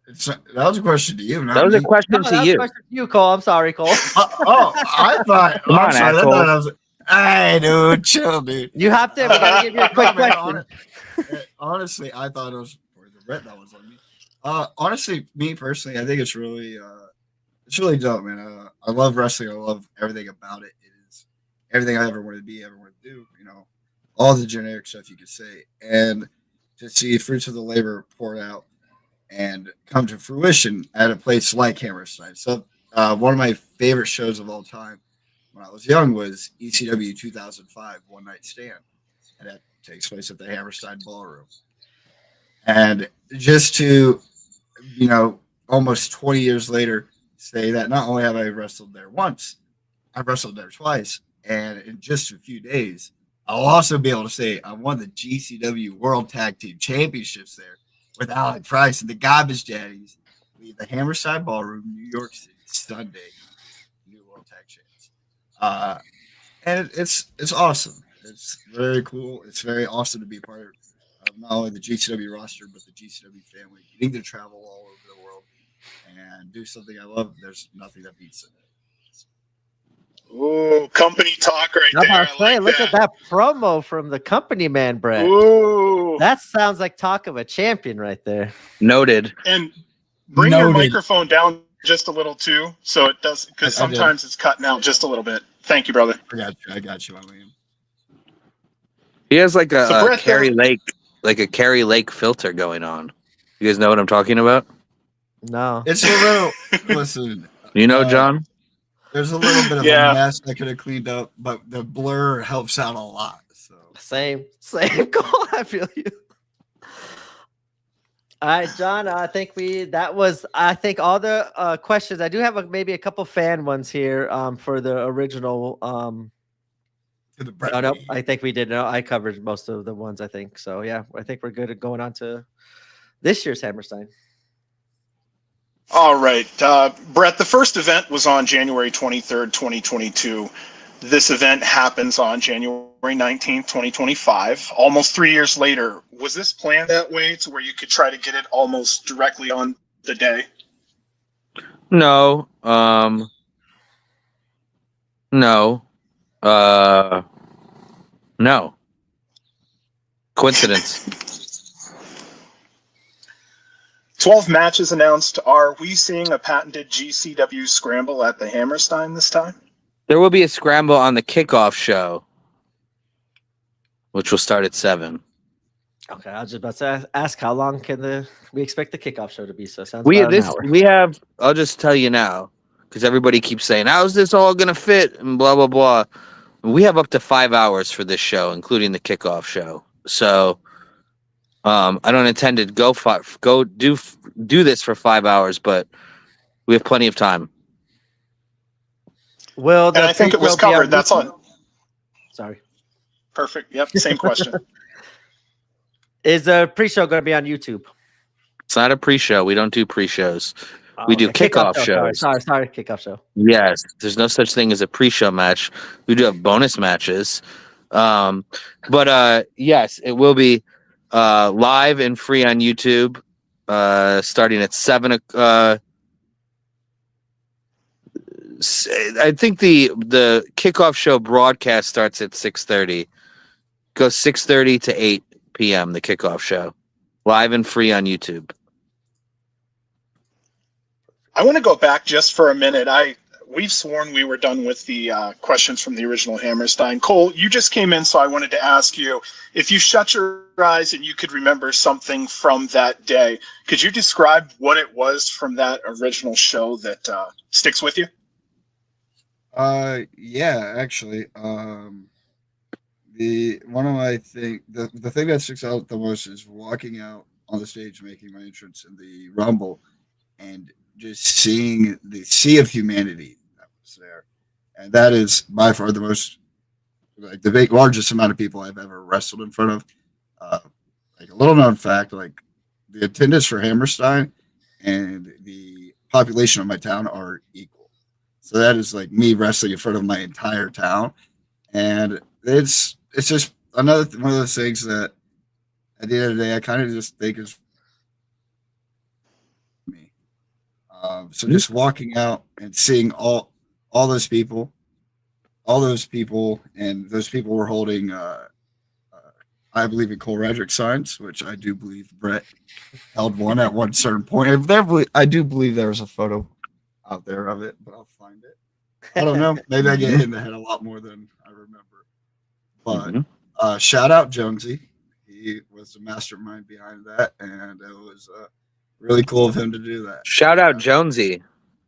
Speaker 6: That was a question to you.
Speaker 5: That was a question to you.
Speaker 2: Question to you, Cole. I'm sorry, Cole.
Speaker 6: I thought.
Speaker 5: Come on,
Speaker 6: sorry, I
Speaker 5: asshole.
Speaker 6: thought I was. Hey, dude, chill, dude.
Speaker 2: You have to. We gotta give you a quick question.
Speaker 6: Honestly, I thought it was for the Brett that was on me. Honestly, me personally, I think it's really dope, man. I love wrestling. I love everything about it. It is everything I ever wanted to be, ever wanted to do. You know, all the generic stuff you could say, and to see fruits of the labor poured out and come to fruition at a place like Hammerstein. So one of my favorite shows of all time when I was young was ECW 2005 One Night Stand, and that takes place at the Hammerstein Ballroom. And just to, you know, almost 20 years later, say that not only have I wrestled there once, I've wrestled there twice, and in just a few days, I'll also be able to say I won the GCW World Tag Team Championships there with Alec Price and the Garbage Daddies. Leave the Hammerstein Ballroom, New York City, Sunday. New World Tag Champs. And it's awesome. It's very cool. It's very awesome to be part of not only the GCW roster, but the GCW family. Getting to travel all over the world and do something I love. There's nothing that beats it.
Speaker 4: Ooh, company talk right there.
Speaker 2: Look at that promo from the company man, Brett.
Speaker 4: Ooh.
Speaker 2: That sounds like talk of a champion right there.
Speaker 5: Noted.
Speaker 4: And bring your microphone down just a little too, so it does, because sometimes it's cutting out just a little bit. Thank you, brother.
Speaker 6: I got you, William.
Speaker 5: He has like a Carrie Lake filter going on. You guys know what I'm talking about?
Speaker 2: No.
Speaker 6: It's a little. Listen.
Speaker 5: You know, John?
Speaker 6: There's a little bit of a mess I could have cleaned up, but the blur helps out a lot. So
Speaker 2: same goal. I feel you. All right, John. I think all the questions. I do have maybe a couple fan ones here for the original. No, I think we did. No, I covered most of the ones. I think so. Yeah, I think we're good at going on to this year's Hammerstein.
Speaker 4: All right. Brett, the first event was on January 23rd, 2022. This event happens on January 19th, 2025. Almost 3 years later. Was this planned that way to where you could try to get it almost directly on the day?
Speaker 5: No. No. No. Coincidence.
Speaker 4: 12 matches announced. Are we seeing a patented GCW scramble at the Hammerstein this time?
Speaker 5: There will be a scramble on the kickoff show, which will start at 7.
Speaker 2: Okay, I was just about to ask how long can we expect the kickoff show to be? So it sounds
Speaker 5: I'll just tell you now, because everybody keeps saying, how's this all gonna fit? And blah blah blah. we have up to 5 hours for this show, including the kickoff show. So I don't intend to go do this for 5 hours, but we have plenty of time.
Speaker 2: Will the
Speaker 4: And I think it was
Speaker 2: pre-show be
Speaker 4: covered. That's
Speaker 2: YouTube?
Speaker 4: on.
Speaker 2: Sorry.
Speaker 4: Perfect. Yep. Same question.
Speaker 2: Is the pre-show going to be on YouTube?
Speaker 5: It's not a pre-show. We don't do pre-shows. We do
Speaker 2: Okay.
Speaker 5: kickoff
Speaker 2: show.
Speaker 5: shows.
Speaker 2: Sorry, kickoff show.
Speaker 5: Yes, there's no such thing as a pre-show match. We do have bonus matches. But yes, it will be live and free on YouTube starting at 7 o'clock. I think the kickoff show broadcast starts at 6:30. Goes 6:30 to 8 p.m. The kickoff show, live and free on YouTube.
Speaker 4: I want to go back just for a minute. We've sworn we were done with the questions from the original Hammerstein. Cole, you just came in, so I wanted to ask you, if you shut your eyes and you could remember something from that day, could you describe what it was from that original show that sticks with you?
Speaker 6: Yeah, actually. The thing that sticks out the most is walking out on the stage, making my entrance in the Rumble, and just seeing the sea of humanity that was there. And that is by far the most, like, the largest amount of people I've ever wrestled in front of. Like, a little known fact, like, the attendance for Hammerstein and the population of my town are equal. So that is like me wrestling in front of my entire town. And it's just one of those things that at the end of the day, I kind of just think is me. So just walking out and seeing all those people, and those people were holding, I believe, in Cole Radrick signs, which I do believe Brett held one at one certain point. I do believe there was a photo out there of it, but I'll find it. I don't know. Maybe I get hit in the head a lot more than I remember. But shout out Jonesy. He was the mastermind behind that, and it was really cool of him to do that.
Speaker 5: Shout out Jonesy.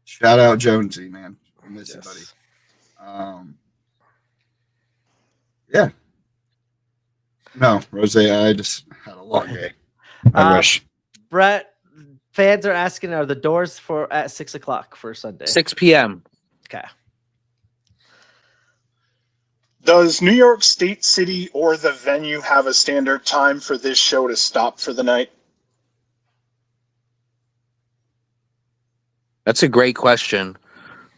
Speaker 6: Shout out Jonesy, man. I miss you, buddy. Yeah. No, Rose, I just had a long day. I wish.
Speaker 2: Brett, fans are asking, are the doors at 6 o'clock for Sunday?
Speaker 5: 6 p.m.
Speaker 2: Okay.
Speaker 4: Does New York State City or the venue have a standard time for this show to stop for the night?
Speaker 5: That's a great question.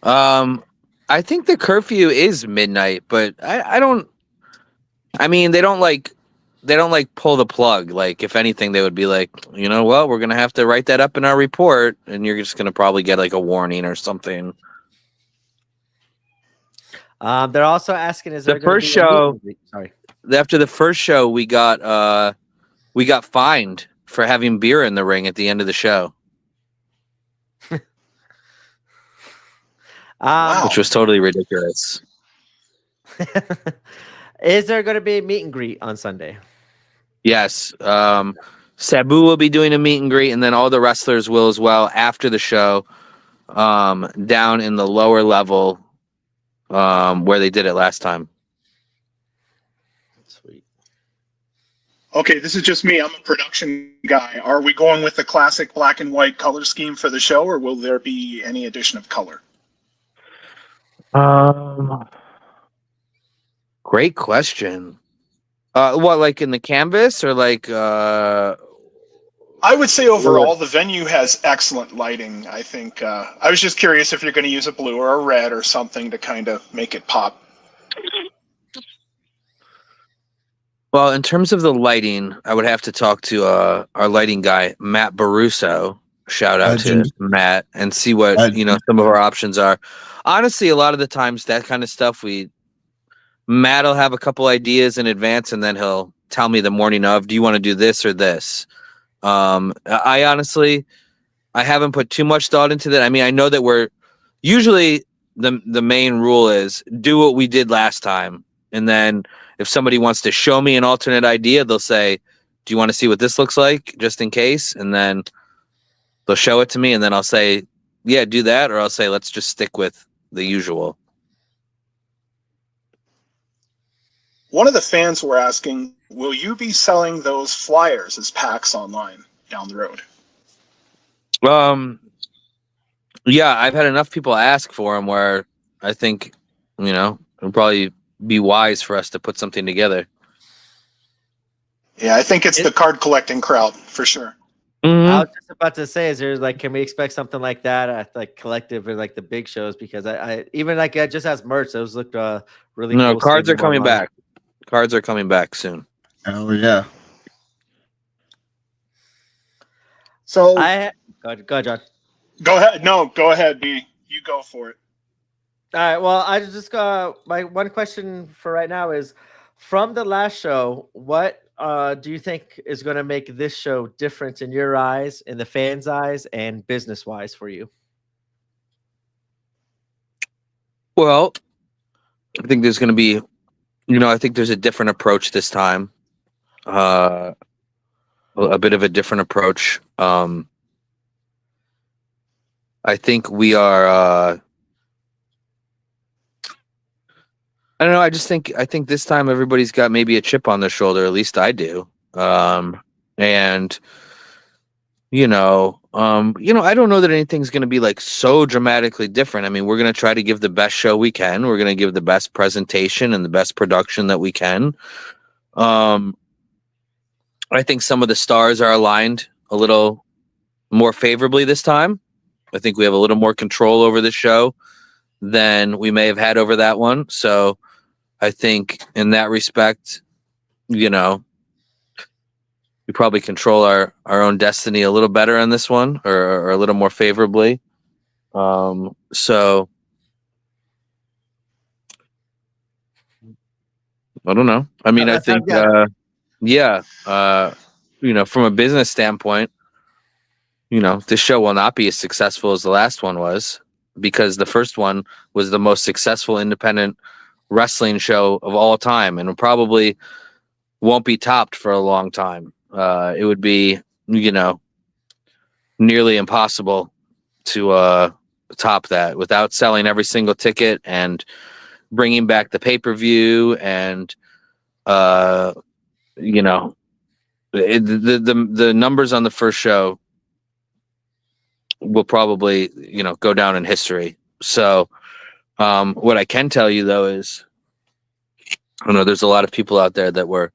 Speaker 5: I think the curfew is midnight, but I don't. I mean, they don't pull the plug. Like, if anything, they would be like, well, we're gonna have to write that up in our report, and you're just gonna probably get like a warning or something.
Speaker 2: They're also asking, is there
Speaker 5: The first show?
Speaker 2: Sorry.
Speaker 5: After the first show, we got fined for having beer in the ring at the end of the show.
Speaker 4: Wow.
Speaker 5: Which was totally ridiculous.
Speaker 2: Is there going to be a meet and greet on Sunday?
Speaker 5: Yes. Sabu will be doing a meet and greet, and then all the wrestlers will as well after the show, down in the lower level, where they did it last time.
Speaker 2: Sweet.
Speaker 4: Okay, this is just me. I'm a production guy. Are we going with the classic black and white color scheme for the show, or will there be any addition of color?
Speaker 5: Great question. What, like in the canvas, or like?
Speaker 4: I would say overall, the venue has excellent lighting. I think. I was just curious if you're going to use a blue or a red or something to kind of make it pop.
Speaker 5: Well, in terms of the lighting, I would have to talk to our lighting guy, Matt Baruso. Shout out to Matt, and see what some of our options are. Honestly, a lot of the times that kind of stuff, Matt will have a couple ideas in advance, and then he'll tell me the morning of, do you want to do this or this? I honestly, I haven't put too much thought into that. I mean, I know that we're usually the main rule is do what we did last time. And then if somebody wants to show me an alternate idea, they'll say, do you want to see what this looks like just in case? And then they'll show it to me, and then I'll say, yeah, do that. Or I'll say, let's just stick with the usual.
Speaker 4: One of the fans were asking, will you be selling those flyers as packs online down the road?
Speaker 5: Yeah, I've had enough people ask for them where I think, it'll probably be wise for us to put something together.
Speaker 4: Yeah, I think it's the card collecting crowd for sure.
Speaker 2: I was just about to say, is there like, can we expect something like that at like collective or like the big shows? Because I even like just as merch, those looked really
Speaker 5: No,
Speaker 2: cool.
Speaker 5: cards are
Speaker 2: seeing them
Speaker 5: coming
Speaker 2: online.
Speaker 5: back. Cards are coming back soon.
Speaker 6: Oh yeah.
Speaker 4: So
Speaker 2: Go ahead, John.
Speaker 4: go ahead. No, go ahead, B. You go for it.
Speaker 2: All right. Well, I just got my one question for right now is from the last show, what do you think is going to make this show different in your eyes, in the fans' eyes, and business wise for you?
Speaker 5: Well, I think there's going to be, I think there's a different approach this time. A bit of a different approach. I think we are. I don't know. I think this time everybody's got maybe a chip on their shoulder. At least I do. And I don't know that anything's going to be like so dramatically different. I mean, we're going to try to give the best show we can. We're going to give the best presentation and the best production that we can. I think some of the stars are aligned a little more favorably this time. I think we have a little more control over the show than we may have had over that one. So I think in that respect, we probably control our own destiny a little better on this one, or a little more favorably. So I don't know. I mean, I think, from a business standpoint, this show will not be as successful as the last one was, because the first one was the most successful independent wrestling show of all time, and it probably won't be topped for a long time. It would be, nearly impossible to top that without selling every single ticket and bringing back the pay-per-view and the numbers on the first show will probably go down in history. So what I can tell you though is, I know there's a lot of people out there that were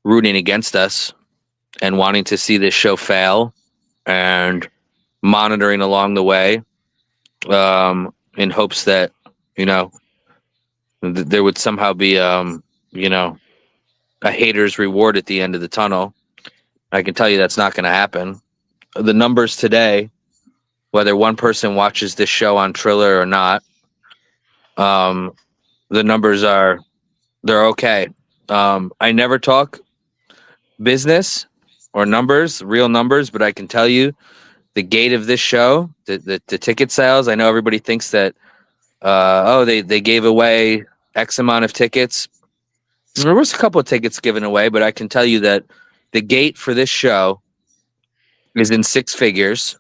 Speaker 5: rooting against us and wanting to see this show fail and monitoring along the way, in hopes that there would somehow be a hater's reward at the end of the tunnel. I can tell you that's not going to happen. The numbers today, whether one person watches this show on Triller or not, the numbers they're okay. I never talk business or numbers, real numbers, but I can tell you the gate of this show, the ticket sales. I know everybody thinks that, they gave away X amount of tickets. There was a couple of tickets given away, but I can tell you that the gate for this show is in six figures.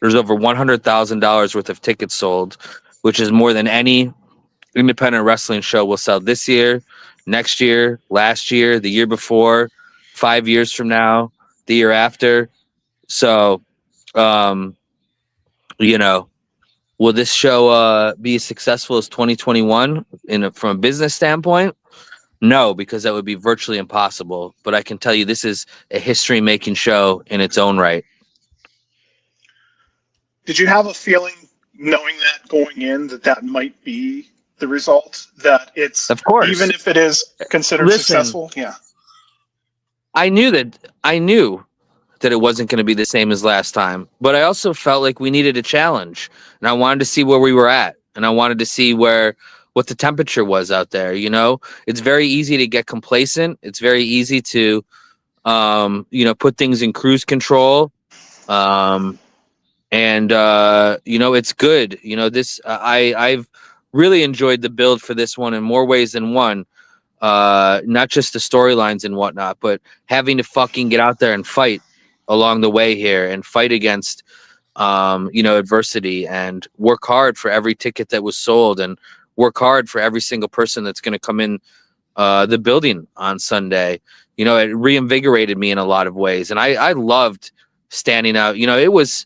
Speaker 5: There's over $100,000 worth of tickets sold, which is more than any independent wrestling show will sell this year, next year, last year, the year before, 5 years from now, the year after. So, will this show be as successful as 2021 from a business standpoint? No, because that would be virtually impossible. But I can tell you this is a history-making show in its own right.
Speaker 4: Did you have a feeling, knowing that going in, that might be the result? That it's,
Speaker 5: of course,
Speaker 4: even if it is considered successful? Yeah.
Speaker 5: I knew that it wasn't going to be the same as last time, but I also felt like we needed a challenge, and I wanted to see where we were at, and I wanted to see what the temperature was out there. It's very easy to get complacent. It's very easy to, put things in cruise control. It's good. I've really enjoyed the build for this one in more ways than one. Not just the storylines and whatnot, but having to fucking get out there and fight along the way here and fight against, adversity, and work hard for every ticket that was sold, and work hard for every single person that's going to come in the building on Sunday. You know, it reinvigorated me in a lot of ways, and I loved standing out. You know, it was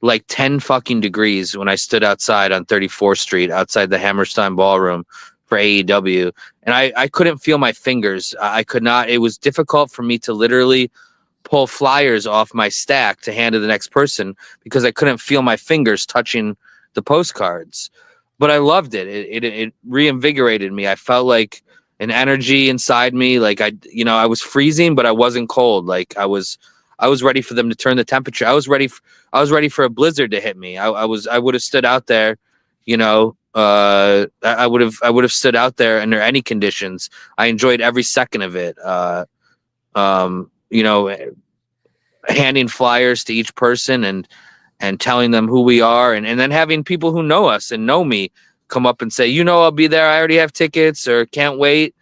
Speaker 5: like 10 fucking degrees when I stood outside on 34th Street outside the Hammerstein Ballroom for AEW. And I couldn't feel my fingers. I could not. It was difficult for me to literally pull flyers off my stack to hand to the next person because I couldn't feel my fingers touching the postcards. But I loved it. It reinvigorated me. I felt like an energy inside me. Like I was freezing, but I wasn't cold. Like I was ready for them to turn the temperature. I was ready for a blizzard to hit me. I would have stood out there, you know. I would have stood out there under any conditions. I enjoyed every second of it. You know, handing flyers to each person and telling them who we are, and then having people who know us and know me come up and say, you know, I'll be there. I already have tickets, or can't wait.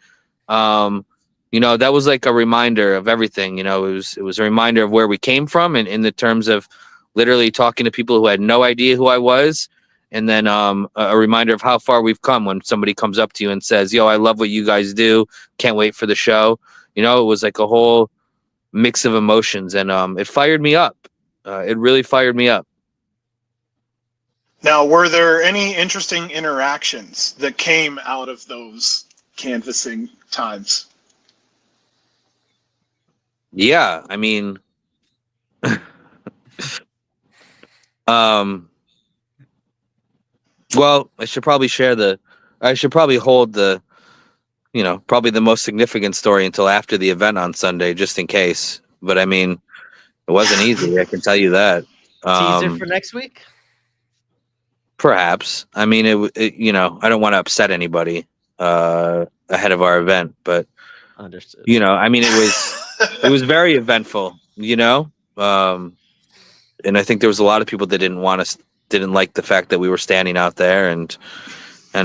Speaker 5: You know, that was like a reminder of everything. You know, it was a reminder of where we came from, and in the terms of literally talking to people who had no idea who I was. And then a reminder of how far we've come when somebody comes up to you and says, yo, I love what you guys do. Can't wait for the show. You know, it was like a whole mix of emotions, and it fired me up. It really fired me up.
Speaker 4: Now, were there any interesting interactions that came out of those canvassing times?
Speaker 5: Yeah, I mean, well, I should probably hold the, you know, probably the most significant story until after the event on Sunday, just in case. But I mean, it wasn't easy. I can tell you that.
Speaker 2: Teaser for next week?
Speaker 5: Perhaps. I mean, it you know, I don't want to upset anybody ahead of our event, but
Speaker 2: Understood.
Speaker 5: you know, I mean, it was very eventful, you know, and I think there was a lot of people that didn't like the fact that we were standing out there and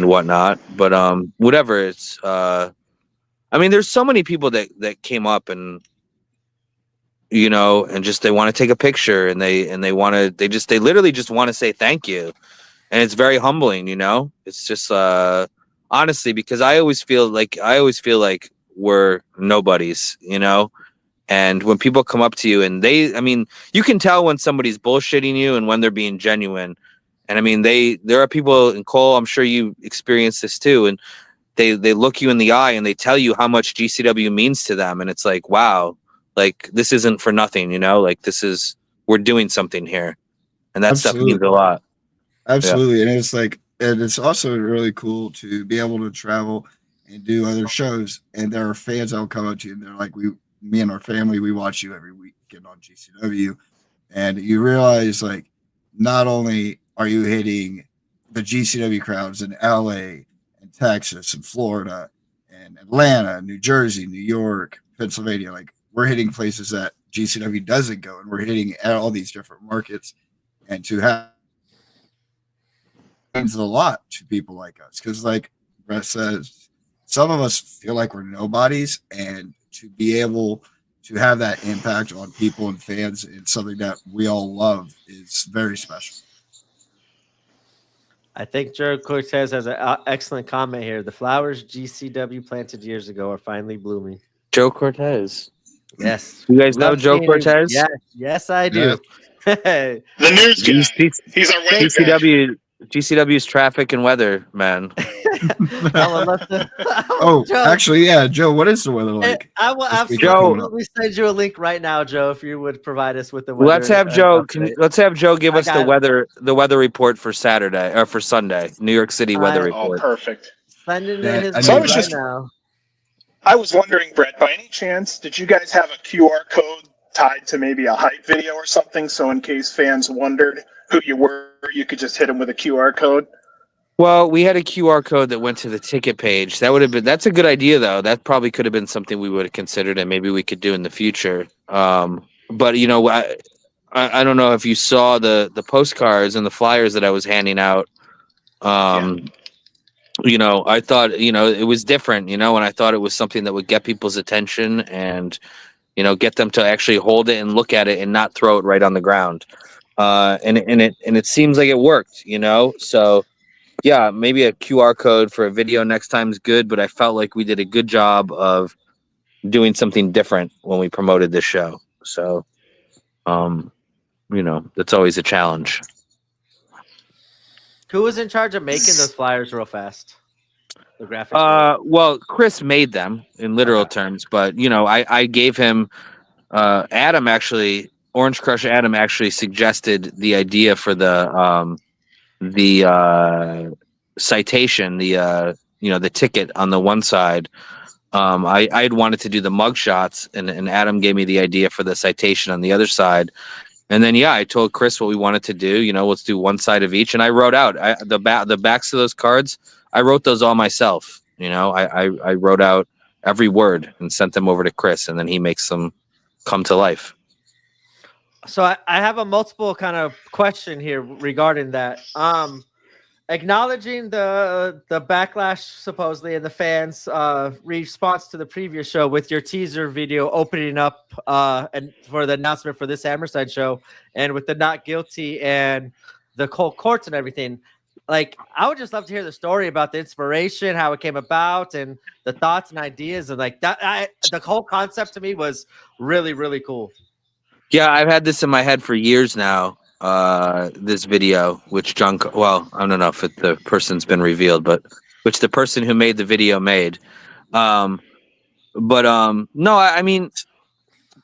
Speaker 5: whatnot. But whatever. It's I mean, there's so many people that came up and, you know, and just they want to take a picture, and they literally just want to say thank you. And it's very humbling, you know. It's just honestly, because I always feel like we're nobodies, you know. And when people come up to you and I mean, you can tell when somebody's bullshitting you and when they're being genuine. And I mean, there are people, and Cole, I'm sure you experienced this too, and they look you in the eye and they tell you how much GCW means to them, and it's like, wow, like this isn't for nothing, you know, like we're doing something here, and that stuff means a lot.
Speaker 6: Absolutely. Yeah. And it's also really cool to be able to travel and do other shows. And there are fans that will come up to you and they're like, me and our family, we watch you every weekend on GCW. And you realize, like, not only are you hitting the GCW crowds in LA and Texas and Florida and Atlanta, New Jersey, New York, Pennsylvania, like we're hitting places that GCW doesn't go, and we're hitting at all these different markets. And to have means a lot to people like us, because like Brett says, some of us feel like we're nobodies, and to be able to have that impact on people and fans and something that we all love is very special.
Speaker 2: I think Joe Cortez has an excellent comment here. The flowers GCW planted years ago are finally blooming.
Speaker 5: Joe Cortez.
Speaker 2: Yes.
Speaker 5: You guys know Joe Cortez?
Speaker 2: Yes, I do.
Speaker 4: The news guy. He's our weather guy.
Speaker 5: GCW's traffic and weather man.
Speaker 6: Actually, yeah, Joe, what is the weather like?
Speaker 2: I will absolutely send you a link right now, Joe, if you would provide us with the weather.
Speaker 5: Let's have Joe. Let's have Joe give us the weather report for Saturday or for Sunday. New York City weather report.
Speaker 4: Oh, perfect.
Speaker 2: Sending in his
Speaker 4: so
Speaker 2: right now.
Speaker 4: I was wondering, Brett, by any chance, did you guys have a QR code tied to maybe a hype video or something? So in case fans wondered who you were, you could just hit them with a QR code.
Speaker 5: Well, we had a QR code that went to the ticket page. That's a good idea, though. That probably could have been something we would have considered, and maybe we could do in the future. But you know, I don't know if you saw the postcards and the flyers that I was handing out. You know, I thought, you know, it was different, you know, and I thought it was something that would get people's attention and, you know, get them to actually hold it and look at it and not throw it right on the ground. And it seems like it worked, you know. So yeah, maybe a QR code for a video next time is good, but I felt like we did a good job of doing something different when we promoted this show. So, that's always a challenge.
Speaker 2: Who was in charge of making those flyers real fast? The graphics.
Speaker 5: Well, Chris made them in literal terms, but I gave him Adam actually, Orange Crush Adam actually suggested the idea for the citation, the ticket on the one side. I had wanted to do the mug shots, and Adam gave me the idea for the citation on the other side. And then, I told Chris what we wanted to do. Let's do one side of each. And I wrote out the backs of those cards. I wrote those all myself. I wrote out every word and sent them over to Chris, and then he makes them come to life.
Speaker 2: So I have a multiple kind of question here regarding that. Acknowledging the backlash supposedly and the fans' response to the previous show with your teaser video opening up and for the announcement for this Hammerstein show, and with the not guilty and the cold courts and everything. Like, I would just love to hear the story about the inspiration, how it came about, and the thoughts and ideas, and like that. The whole concept to me was really, really cool.
Speaker 5: Yeah, I've had this in my head for years now. This video, which I don't know if the person's been revealed, but which the person who made the video made. No, I mean,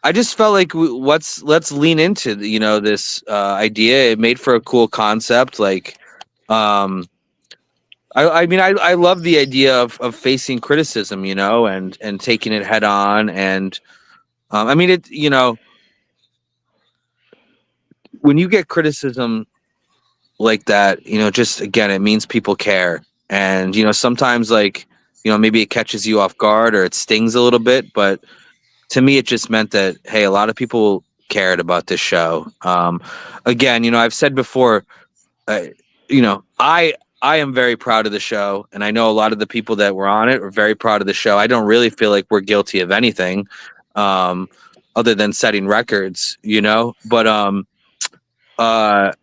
Speaker 5: I just felt like let's lean into this idea. It made for a cool concept. Like, I love the idea of facing criticism, and taking it head on. And when you get criticism like that, just again, it means people care. And, sometimes maybe it catches you off guard or it stings a little bit. But to me, it just meant that, hey, a lot of people cared about this show. Again, I've said before, I am very proud of the show. And I know a lot of the people that were on it were very proud of the show. I don't really feel like we're guilty of anything other than setting records, but I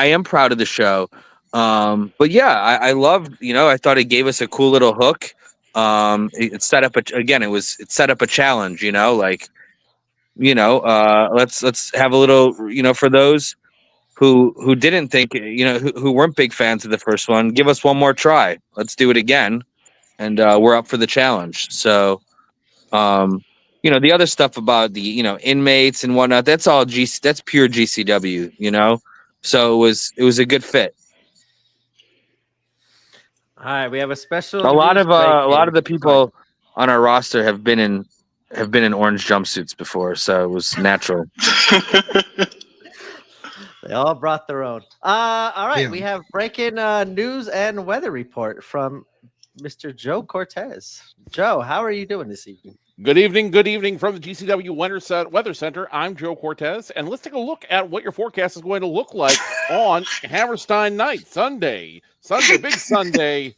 Speaker 5: am proud of the show. But yeah, I loved, I thought it gave us a cool little hook. It set up it set up a challenge, let's have a little, for those who didn't think, who weren't big fans of the first one, give us one more try. Let's do it again. And we're up for the challenge. So, the other stuff about the, inmates and whatnot, that's all that's pure GCW, so it was a good fit.
Speaker 2: All right, we have a special.
Speaker 5: A lot of the people on our roster have been in orange jumpsuits before, so it was natural.
Speaker 2: They all brought their own. All right, we have breaking news and weather report from Mr. Joe Cortez. Joe, how are you doing this evening?
Speaker 7: Good evening from the GCW Weather Center. I'm Joe Cortez, and let's take a look at what your forecast is going to look like on Hammerstein night, Sunday, big Sunday,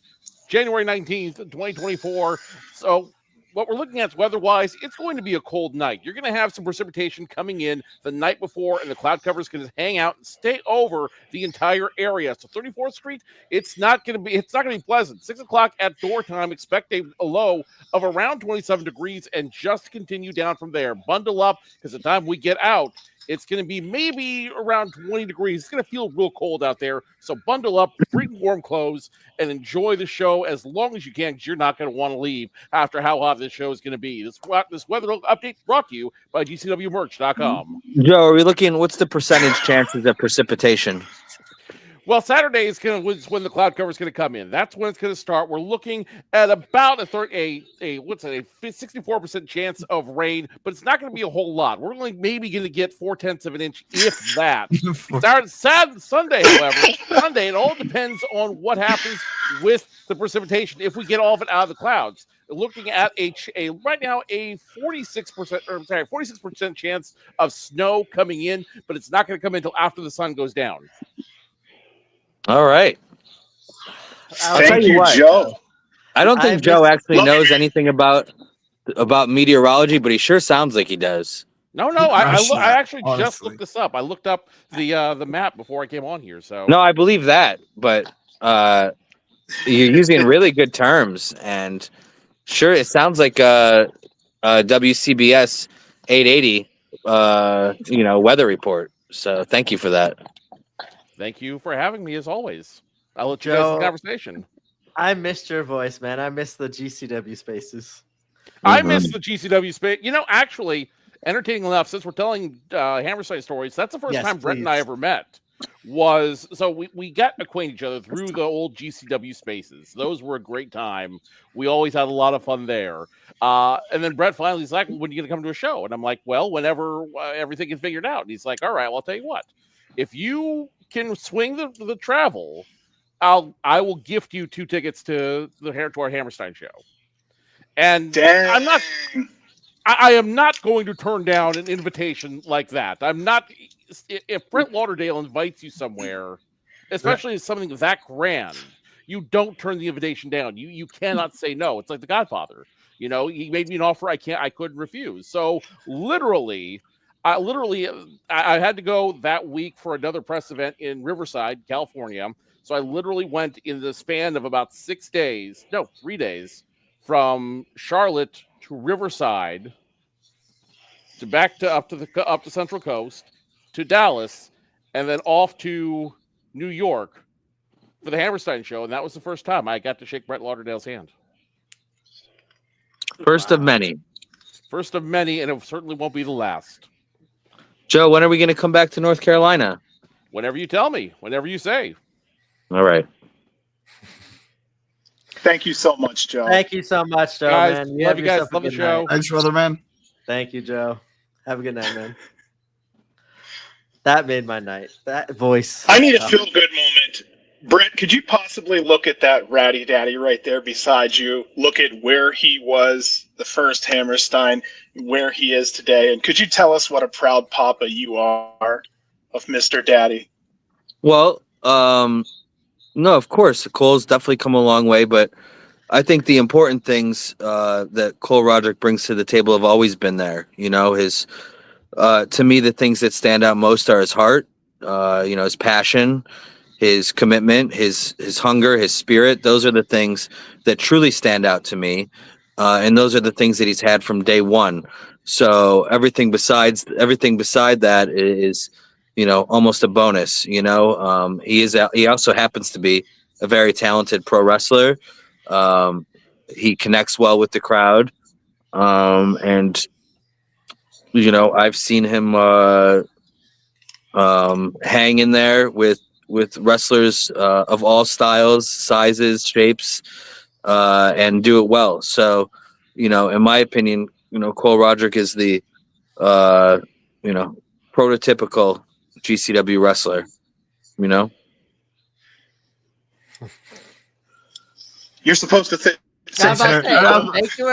Speaker 7: January 19th, 2024. So what we're looking at weather-wise, it's going to be a cold night. You're going to have some precipitation coming in the night before, and the cloud cover is going to hang out and stay over the entire area. So 34th Street, it's not going to be pleasant. 6 o'clock at door time, expect a low of around 27 degrees and just continue down from there. Bundle up, because the time we get out, it's going to be maybe around 20 degrees. It's going to feel real cold out there. So bundle up, bring warm clothes, and enjoy the show as long as you can, because you're not going to want to leave after how hot this show is going to be. This weather update brought to you by GCWmerch.com.
Speaker 5: Joe, are we looking, what's the percentage chances of precipitation?
Speaker 7: Well, Saturday is when the cloud cover is going to come in. That's when it's going to start. We're looking at about a 64% chance of rain, but it's not going to be a whole lot. We're only maybe going to get 0.4 of an inch, if that. Sunday, however, it all depends on what happens with the precipitation. If we get all of it out of the clouds, looking at right now a 46% chance of snow coming in, but it's not going to come in until after the sun goes down.
Speaker 5: All right.
Speaker 4: Thank you, Joe.
Speaker 5: I don't think Joe actually knows anything about meteorology, but he sure sounds like he does.
Speaker 7: No, I
Speaker 6: Crush that,
Speaker 7: actually just
Speaker 6: honestly.
Speaker 7: looked this up. I looked up the map before I came on here. So
Speaker 5: No, I believe that, but you're using really good terms, and sure, it sounds like WCBS 880, weather report. So thank you for that.
Speaker 7: thank you for having me as always. I'll let you guys in the
Speaker 2: Joe,
Speaker 7: conversation.
Speaker 2: I missed your voice, man. I missed the GCW spaces.
Speaker 7: I miss the GCW space. Actually, entertaining enough, since we're telling Hammerstein stories, that's the first
Speaker 2: Yes,
Speaker 7: time Brett and I
Speaker 2: please.
Speaker 7: ever met. We got acquainted each other through the old GCW spaces. Those were a great time. We always had a lot of fun there. And then Brett finally's like, "When are you going to come to a show?" And I'm like, "Well, whenever everything is figured out." And he's like, "All right, well, I'll tell you what. If you can swing the travel, I will gift you 2 tickets to our Hammerstein show." And
Speaker 4: Dang.
Speaker 7: I am not going to turn down an invitation like that. I'm not. If Brett Lauderdale invites you somewhere, especially something that grand, you don't turn the invitation down. You cannot say no. It's like The Godfather. He made me an offer I couldn't refuse. So literally, I had to go that week for another press event in Riverside, California. So I literally went in the span of about 3 days, from Charlotte to Riverside, up to Central Coast, to Dallas, and then off to New York for the Hammerstein show. And that was the first time I got to shake Brett Lauderdale's hand.
Speaker 5: First of many.
Speaker 7: First of many, and it certainly won't be the last.
Speaker 5: Joe, when are we going to come back to North Carolina?
Speaker 7: Whenever you tell me, whenever you say.
Speaker 5: All right.
Speaker 4: Thank you so much, Joe.
Speaker 2: Thank you so much, Joe,
Speaker 7: Guys,
Speaker 2: man.
Speaker 7: love you guys.
Speaker 2: yourself a
Speaker 7: Love the
Speaker 2: good
Speaker 7: show.
Speaker 2: night.
Speaker 6: Thanks, brother, man.
Speaker 2: Thank you, Joe. Have a good night, man. That made my night. That voice.
Speaker 4: I need a feel-good moment. Brett, could you possibly look at that ratty daddy right there beside you? Look at where he was the first Hammerstein, where he is today, and could you tell us what a proud papa you are of Mr. Daddy?
Speaker 5: Well, no, of course, Cole's definitely come a long way, but I think the important things that Cole Radrick brings to the table have always been there. His to me, the things that stand out most are his heart, his passion, his commitment, his hunger, his spirit. Those are the things that truly stand out to me, and those are the things that he's had from day one. So everything beside that is, almost a bonus. He also happens to be a very talented pro wrestler. He connects well with the crowd, and I've seen him hang in there with wrestlers of all styles, sizes, shapes, and do it well. So, in my opinion, Cole Radrick is the prototypical GCW wrestler.
Speaker 4: You're supposed to think.
Speaker 2: How about that? Thank you,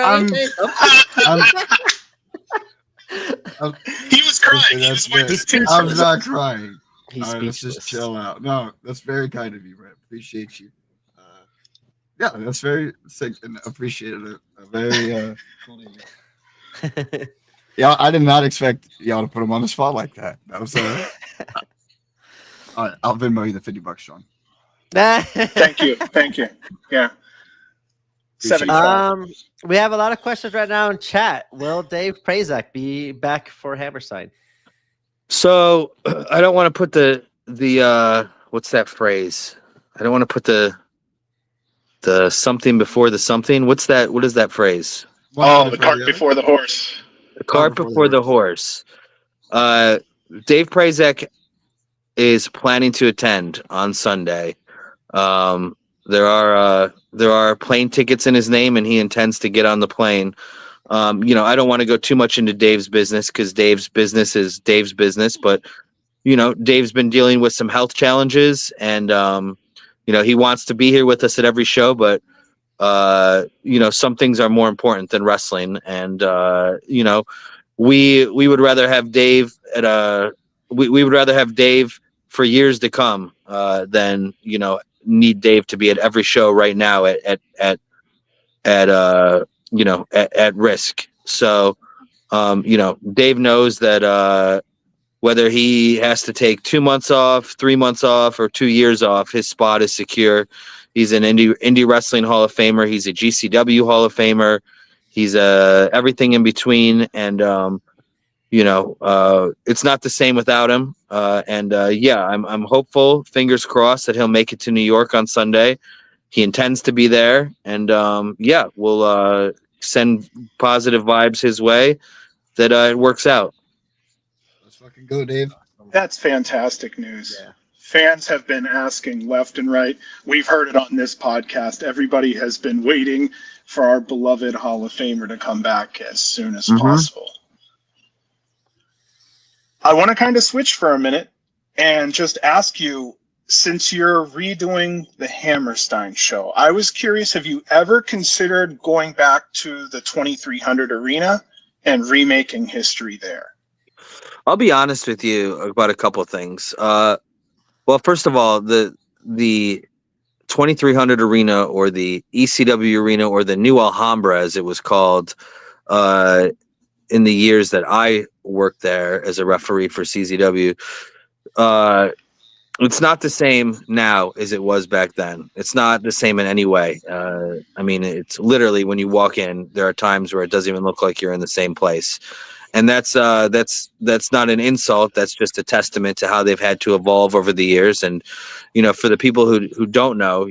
Speaker 4: He was crying. He was waiting.
Speaker 6: I'm not crying.
Speaker 2: He's
Speaker 6: All right, let's just chill out. No, that's very kind of you, Brett. Appreciate you. Yeah, that's very sick and appreciated. Very yeah, I did not expect y'all to put him on the spot like that. That was all right, I'll Venmo you the $50, Sean.
Speaker 4: Thank you. Yeah. 75.
Speaker 2: We have a lot of questions right now in chat. Will Dave Prazak be back for Hammerstein?
Speaker 5: So I don't want to put the what's that phrase? I don't want to put the something before the something. What is that phrase?
Speaker 4: The cart before the horse.
Speaker 5: The cart before the horse. Dave Prazak is planning to attend on Sunday. There are plane tickets in his name, and he intends to get on the plane. I don't want to go too much into Dave's business because Dave's business is Dave's business, but Dave's been dealing with some health challenges, and he wants to be here with us at every show, but some things are more important than wrestling, and we would rather have Dave we would rather have Dave for years to come than need Dave to be at every show right now at risk. So Dave knows that whether he has to take 2 months off, 3 months off, or 2 years off, his spot is secure. He's an indie wrestling Hall of Famer. He's a GCW Hall of Famer. He's everything in between, and it's not the same without him. I'm hopeful, fingers crossed, that he'll make it to New York on Sunday. He intends to be there, and we'll send positive vibes his way that it works out.
Speaker 6: Let's fucking go, Dave.
Speaker 4: That's fantastic news.
Speaker 2: Yeah.
Speaker 4: Fans have been asking left and right. We've heard it on this podcast. Everybody has been waiting for our beloved Hall of Famer to come back as soon as possible. I want to kind of switch for a minute and just ask you, since you're redoing the Hammerstein Show, I was curious, have you ever considered going back to the 2300 arena and remaking history there?
Speaker 5: I'll be honest with you about a couple of things. Well, first of all, the 2300 arena, or the ECW arena, or the New Alhambra, as it was called, in the years that I worked there as a referee for CZW, it's not the same now as it was back then. It's not the same in any way. It's literally, when you walk in, there are times where it doesn't even look like you're in the same place. And that's not an insult. That's just a testament to how they've had to evolve over the years. And, for the people who don't know,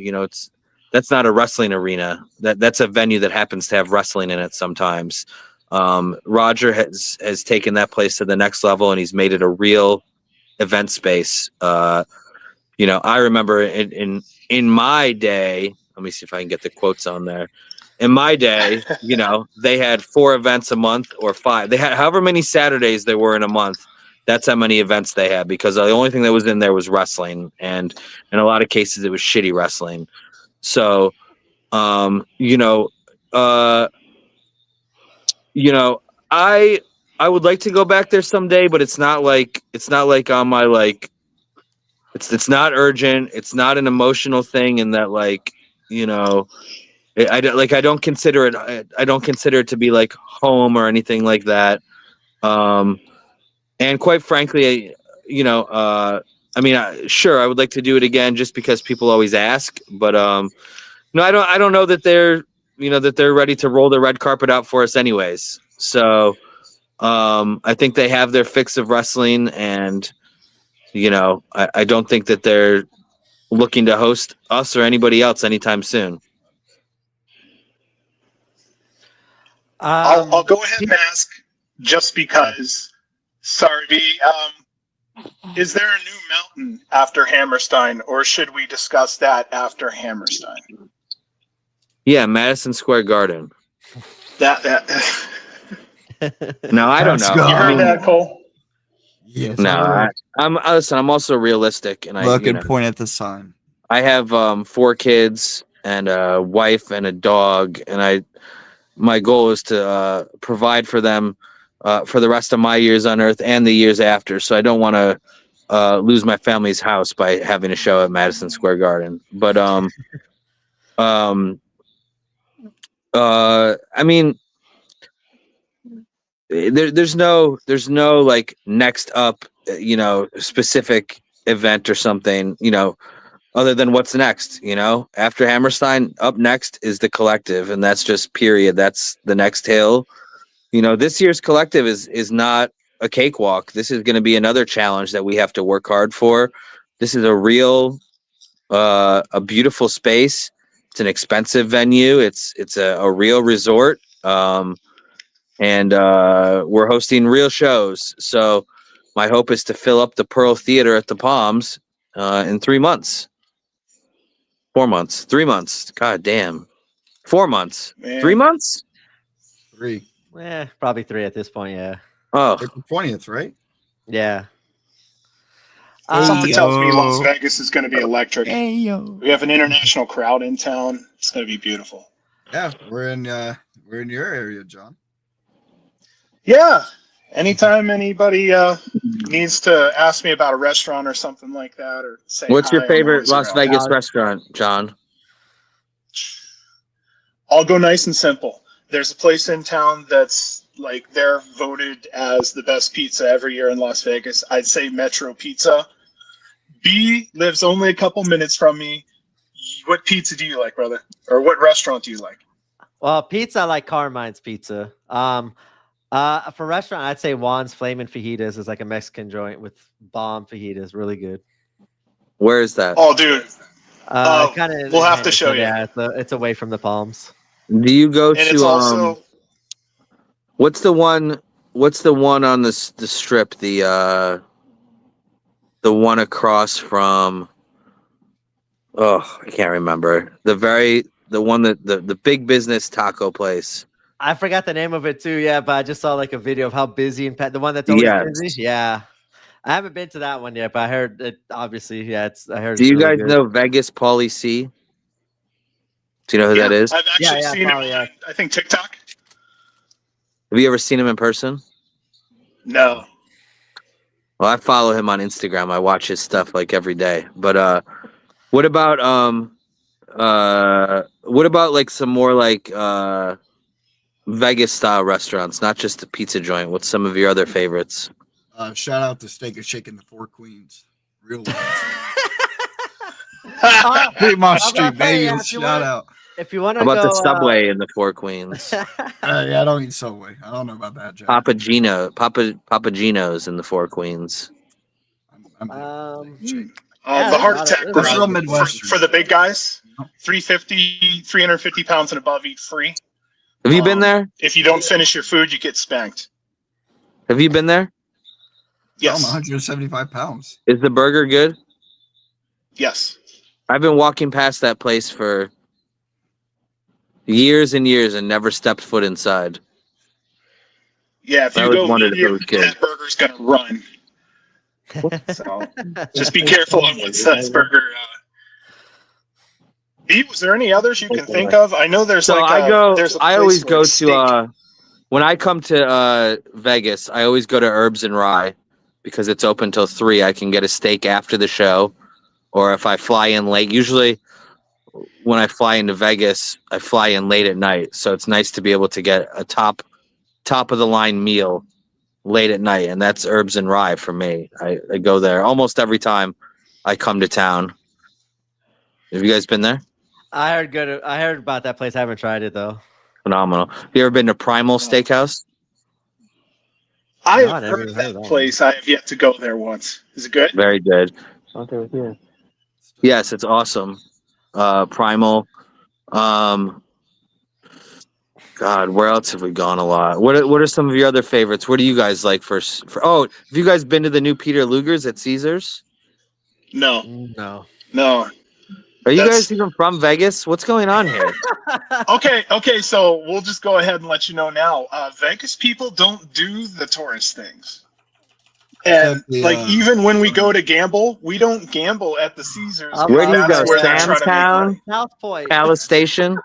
Speaker 5: that's not a wrestling arena. That's a venue that happens to have wrestling in it sometimes. Roger has taken that place to the next level, and he's made it a real event space. I remember in my day, let me see if I can get the quotes on there. In my day, they had 4 events a month, or 5. They had however many Saturdays there were in a month. That's how many events they had, because the only thing that was in there was wrestling, and in a lot of cases it was shitty wrestling. So, I would like to go back there someday, but it's not like on my it's not urgent. It's not an emotional thing, in that I don't consider it to be like home or anything like that. And quite frankly, sure, I would like to do it again, just because people always ask. But no, I don't know that they're ready to roll the red carpet out for us anyways. So I think they have their fix of wrestling, and I don't think that they're looking to host us or anybody else anytime soon.
Speaker 4: I'll go ahead and ask, just because. Sorry, B. Is there a new mountain after Hammerstein, or should we discuss that after Hammerstein?
Speaker 5: Yeah, Madison Square Garden.
Speaker 4: That.
Speaker 5: No, I don't know.
Speaker 4: You heard that, Cole?
Speaker 6: Yes.
Speaker 5: No, I'm also realistic, and
Speaker 8: Look and point at the sign.
Speaker 5: I have 4 kids and a wife and a dog, and my goal is to provide for them for the rest of my years on Earth and the years after. So I don't want to lose my family's house by having a show at Madison Square Garden. But there's no like next up, specific event or something, other than what's next. After Hammerstein, up next is the Collective, and that's just period. That's the next hill. This year's Collective is not a cakewalk. This is going to be another challenge that we have to work hard for. This is a beautiful space. It's an expensive venue. It's a real resort. And we're hosting real shows. So my hope is to fill up the Pearl Theater at the Palms in 3 months. 4 months. 3 months. God damn. 4 months.
Speaker 4: Man.
Speaker 5: 3 months?
Speaker 6: 3.
Speaker 2: Probably 3 at this point. Yeah.
Speaker 5: Oh,
Speaker 6: April 20th, right?
Speaker 2: Yeah.
Speaker 4: Something tells me Las Vegas is going to be electric.
Speaker 8: Hey, yo.
Speaker 4: We have an international crowd in town. It's going to be beautiful.
Speaker 6: Yeah, we're in your area, John.
Speaker 4: Yeah. Anytime anybody needs to ask me about a restaurant or something like that, or say
Speaker 5: what's
Speaker 4: hi,
Speaker 5: your favorite
Speaker 4: I'm always
Speaker 5: Las
Speaker 4: around.
Speaker 5: Vegas restaurant, John?
Speaker 4: I'll go nice and simple. there's a place in town that's like they're voted as the best pizza every year in Las Vegas. I'd say Metro Pizza. B lives only a couple minutes from me. What pizza do you like, brother? Or what restaurant do you like?
Speaker 2: Well, pizza, I like Carmine's Pizza. For restaurant, I'd say Juan's Flamin' Fajitas is like a Mexican joint with bomb fajitas, really good.
Speaker 5: Where is that?
Speaker 4: Oh, dude.
Speaker 2: Kind of.
Speaker 4: We'll have to show you.
Speaker 2: Yeah, it's away from the Palms.
Speaker 5: Do you go
Speaker 4: And
Speaker 5: to
Speaker 4: it's also
Speaker 5: what's the one on the strip, the one across from I can't remember. The one that the big business taco place.
Speaker 2: I forgot the name of it too, yeah, but I just saw like a video of how busy and the one that's always busy. Yeah. I haven't been to that one yet, but I heard it obviously, yeah, I heard
Speaker 5: Do
Speaker 2: it's
Speaker 5: you
Speaker 2: really
Speaker 5: guys
Speaker 2: good.
Speaker 5: know Vegas Pauly C? Do you know who that is?
Speaker 4: I've actually seen
Speaker 2: probably,
Speaker 4: him on, I think, TikTok.
Speaker 5: Have you ever seen him in person?
Speaker 4: No.
Speaker 5: Well, I follow him on Instagram. I watch his stuff like every day. But what about like some more like Vegas style restaurants, not just the pizza joint? What's some of your other favorites?
Speaker 6: Shout out to Steak and Shake in the Four Queens. Real ones. Fremont Street, baby.
Speaker 2: Yeah,
Speaker 6: Shout out.
Speaker 2: If you want
Speaker 5: How
Speaker 2: to
Speaker 5: about
Speaker 2: go
Speaker 5: the Subway in the Four Queens?
Speaker 6: Yeah, I don't eat Subway. I don't know about that, Jack.
Speaker 5: Papa Gino's in the Four Queens.
Speaker 6: I'm
Speaker 2: yeah,
Speaker 4: The heart attack
Speaker 2: that's
Speaker 6: real
Speaker 4: round
Speaker 6: Midwestern.
Speaker 4: for the big guys, 350 pounds and above eat free.
Speaker 5: Have you been there?
Speaker 4: If you don't finish your food, you get spanked.
Speaker 5: Have you been there?
Speaker 4: Yes.
Speaker 6: I'm 175 pounds.
Speaker 5: Is the burger good?
Speaker 4: Yes.
Speaker 5: I've been walking past that place for years and years and never stepped foot inside.
Speaker 4: Yeah, if
Speaker 5: I
Speaker 4: you
Speaker 5: always
Speaker 4: go
Speaker 5: wondered if it
Speaker 4: medium,
Speaker 5: was good.
Speaker 4: that burger's gonna run. So just be careful on what size burger. B, was there any others you can think of? I know there's
Speaker 5: So
Speaker 4: like there's a
Speaker 5: I
Speaker 4: place
Speaker 5: always
Speaker 4: where
Speaker 5: go
Speaker 4: steak-
Speaker 5: to when I come to Vegas, I always go to Herbs and Rye because it's open till 3. I can get a steak after the show, or if I fly in late. Usually, when I fly into Vegas, I fly in late at night, so it's nice to be able to get a top of the line meal late at night, and that's Herbs and Rye for me. I go there almost every time I come to town. Have you guys been there?
Speaker 2: I heard about that place. I haven't tried it though.
Speaker 5: Phenomenal. Have you ever been to Primal Steakhouse?
Speaker 4: I
Speaker 2: No, I
Speaker 4: have
Speaker 2: never
Speaker 4: heard of
Speaker 2: heard of
Speaker 4: that
Speaker 2: that
Speaker 4: place. I have yet to go there once. Is it good?
Speaker 5: Very good. Yes, it's awesome. Primal. God, where else have we gone a lot? What are some of your other favorites? What do you guys like for have you guys been to the new Peter Luger's at Caesars?
Speaker 4: No.
Speaker 2: No.
Speaker 5: Are you
Speaker 4: That's-
Speaker 5: guys even from Vegas? What's going on here?
Speaker 4: Okay, so we'll just go ahead and let you know now. Vegas people don't do the tourist things. And even when we go to gamble, we don't gamble at the Caesars.
Speaker 5: Where do you
Speaker 4: That's
Speaker 5: go?
Speaker 4: where they're trying to make
Speaker 5: Samstown?
Speaker 4: money.
Speaker 2: South Point.
Speaker 5: Palace Station?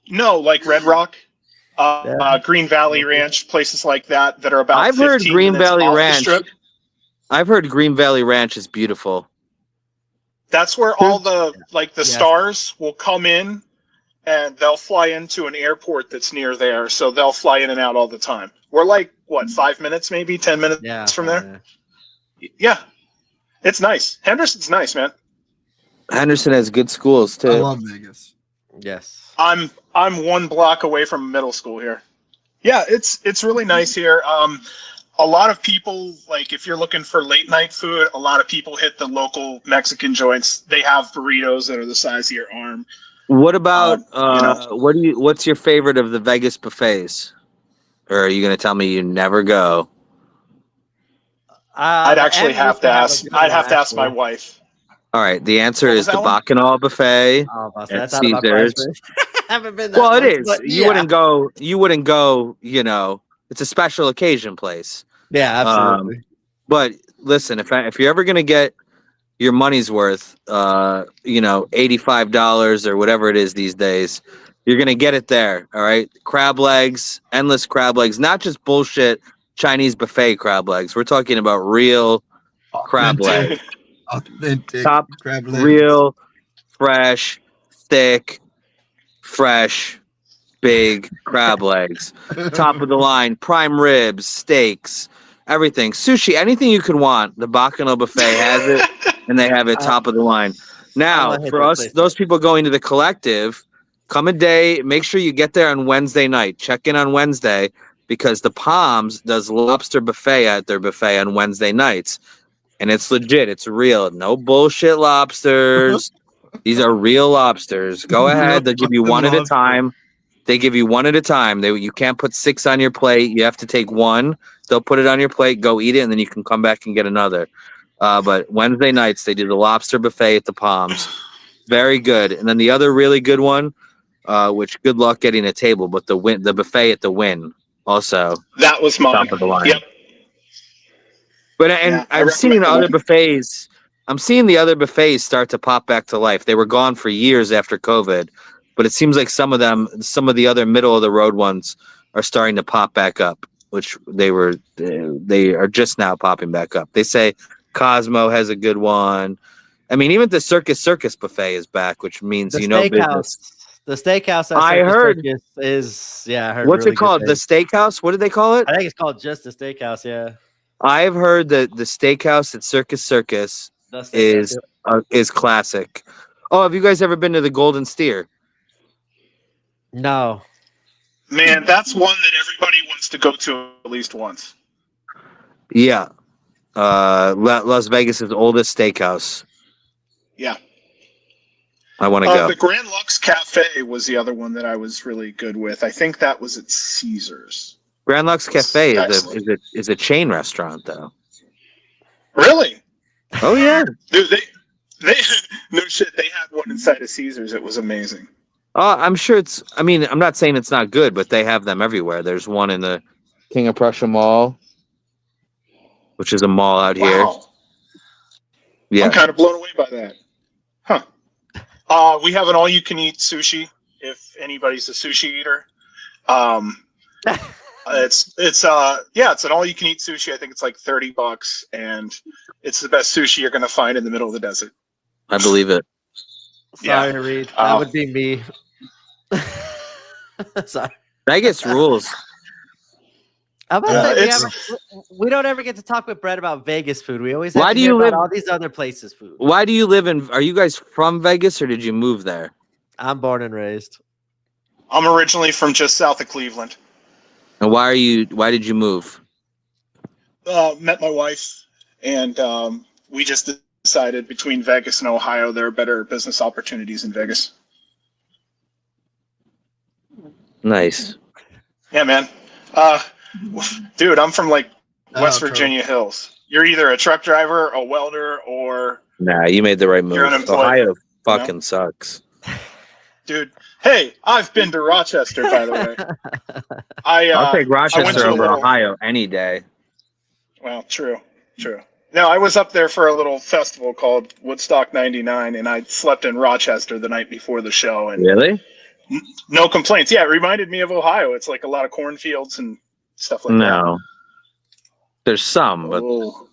Speaker 4: No, like Red Rock,
Speaker 2: Yeah.
Speaker 4: Green Valley Ranch, places like that are about.
Speaker 5: I've heard
Speaker 4: 15
Speaker 5: Green
Speaker 4: minutes
Speaker 5: Valley
Speaker 4: off the
Speaker 5: Ranch.
Speaker 4: strip.
Speaker 5: I've heard Green Valley Ranch is beautiful.
Speaker 4: That's where all the
Speaker 2: Yes.
Speaker 4: stars will come in, and they'll fly into an airport that's near there. So they'll fly in and out all the time. We're like 5 minutes, maybe 10 minutes from there. Yeah, it's nice. Henderson's nice, man.
Speaker 5: Henderson has good schools
Speaker 6: I
Speaker 5: too.
Speaker 6: love Vegas.
Speaker 2: Yes.
Speaker 4: I'm 1 block away from middle school here. Yeah, it's really nice here. A lot of people, like if you're looking for late night food, a lot of people hit the local Mexican joints. They have burritos that are the size of your arm.
Speaker 5: What about what's your favorite of the Vegas buffets? Or are you going to tell me you never go?
Speaker 4: I'd actually have to ask. I'd have to ask my wife.
Speaker 5: All right, the answer
Speaker 4: What
Speaker 5: is
Speaker 4: was
Speaker 5: the
Speaker 4: that one?
Speaker 5: Bacchanal buffet.
Speaker 2: Oh,
Speaker 5: at
Speaker 2: that's out of my
Speaker 5: Caesars.
Speaker 2: price range. I haven't been that
Speaker 5: Well, it
Speaker 2: much,
Speaker 5: is.
Speaker 2: but
Speaker 5: You
Speaker 2: yeah.
Speaker 5: wouldn't go. You wouldn't go. You know, it's a special occasion place.
Speaker 2: Yeah, absolutely.
Speaker 5: But listen, if you're ever gonna get your money's worth, $85 or whatever it is these days, you're gonna get it there. All right, crab legs, endless crab legs, not just bullshit Chinese buffet crab legs. We're talking about real crab legs,
Speaker 6: Authentic
Speaker 5: top
Speaker 6: crab legs.
Speaker 5: real, fresh, thick, fresh, big crab legs, top of the line, prime ribs, steaks, everything, sushi, anything you could want. The Bacchanal buffet has it, and they have it top of the line. Now,
Speaker 2: gonna hit
Speaker 5: for
Speaker 2: that
Speaker 5: us,
Speaker 2: place
Speaker 5: those
Speaker 2: up.
Speaker 5: people going to the collective, come a day. Make sure you get there on Wednesday night. Check in on Wednesday because the Palms does lobster buffet at their buffet on Wednesday nights, and it's legit. It's real. No bullshit lobsters. These are real lobsters. Go ahead. They'll give you one at a time. They give you one at a time. You can't put 6 on your plate. You have to take one. They'll put it on your plate, go eat it, and then you can come back and get another. But Wednesday nights they do the lobster buffet at the Palms. Very good. And then the other really good one, which good luck getting a table, but the buffet at the Wynn also
Speaker 4: That was mine.
Speaker 5: top of the line.
Speaker 4: Yep.
Speaker 5: But
Speaker 4: Yeah, I
Speaker 5: I'm seeing
Speaker 4: recommend
Speaker 5: other
Speaker 4: that.
Speaker 5: buffets. I'm seeing the other buffets start to pop back to life. They were gone for years after COVID, but it seems like some of the other middle of the road ones are starting to pop back up, which they are just now popping back up. They say Cosmo has a good one. I mean, even the Circus buffet is back, which means
Speaker 2: The
Speaker 5: business.
Speaker 2: The steakhouse at
Speaker 5: I
Speaker 2: Circus
Speaker 5: heard-
Speaker 2: Circus is I heard.
Speaker 5: What's
Speaker 2: really
Speaker 5: it called?
Speaker 2: good
Speaker 5: The
Speaker 2: things.
Speaker 5: steakhouse? What did they call it?
Speaker 2: I think it's called just the steakhouse. Yeah,
Speaker 5: I've heard that the steakhouse at Circus
Speaker 2: the steakhouse.
Speaker 5: is classic. Oh, have you guys ever been to the Golden Steer?
Speaker 2: No,
Speaker 4: Man, that's one that everybody wants to go to at least once.
Speaker 5: Yeah. Las Vegas's oldest steakhouse.
Speaker 4: Yeah.
Speaker 5: I want to go.
Speaker 4: The Grand Lux Cafe was the other one that I was really good with. I think that was at Caesars.
Speaker 5: Grand Lux Cafe
Speaker 4: Excellent.
Speaker 5: is a chain restaurant, though.
Speaker 4: Really?
Speaker 5: Oh yeah.
Speaker 4: Dude, they no shit. They had one inside of Caesars. It was amazing.
Speaker 5: I'm sure it's. I mean, I'm not saying it's not good, but they have them everywhere. There's one in the King of Prussia Mall, which is a mall out here.
Speaker 4: Wow.
Speaker 5: Yeah.
Speaker 4: I'm kind of blown away by that. Huh. We have an all-you-can-eat sushi. If anybody's a sushi eater, it's an all-you-can-eat sushi. I think it's like $30, and it's the best sushi you're gonna find in the middle of the desert.
Speaker 5: I believe it.
Speaker 2: sorry,
Speaker 4: Yeah.
Speaker 2: Reed. That would be me. Sorry.
Speaker 5: Vegas rules.
Speaker 2: I'm about to say,
Speaker 4: it's-
Speaker 2: we don't ever get to talk with Brett about Vegas food. We always
Speaker 5: Why
Speaker 2: have to
Speaker 5: do
Speaker 2: hear
Speaker 5: you
Speaker 2: about
Speaker 5: live-
Speaker 2: all these other places' food.
Speaker 5: Why do you live in? Are you guys from Vegas or did you move there?
Speaker 2: I'm born and raised.
Speaker 4: I'm originally from just south of Cleveland.
Speaker 5: And why did you move?
Speaker 4: Met my wife, and we just decided between Vegas and Ohio, there are better business opportunities in Vegas.
Speaker 5: Nice.
Speaker 4: Yeah, man. Dude, I'm from like West
Speaker 6: true.
Speaker 4: Virginia Hills. You're either a truck driver, a welder, or
Speaker 5: Nah, you made the right move.
Speaker 4: You're unemployed,
Speaker 5: Ohio fucking sucks.
Speaker 4: dude. Hey, I've been to Rochester, by the way.
Speaker 5: I'll take
Speaker 4: I went
Speaker 5: Rochester
Speaker 4: to a
Speaker 5: over
Speaker 4: little-
Speaker 5: Ohio any day.
Speaker 4: Well, true. No, I was up there for a little festival called Woodstock '99, and I slept in Rochester the night before the show, and
Speaker 5: Really?
Speaker 4: no complaints. Yeah, it reminded me of Ohio. It's like a lot of cornfields and stuff like that.
Speaker 5: No. There's some, but
Speaker 4: Oh,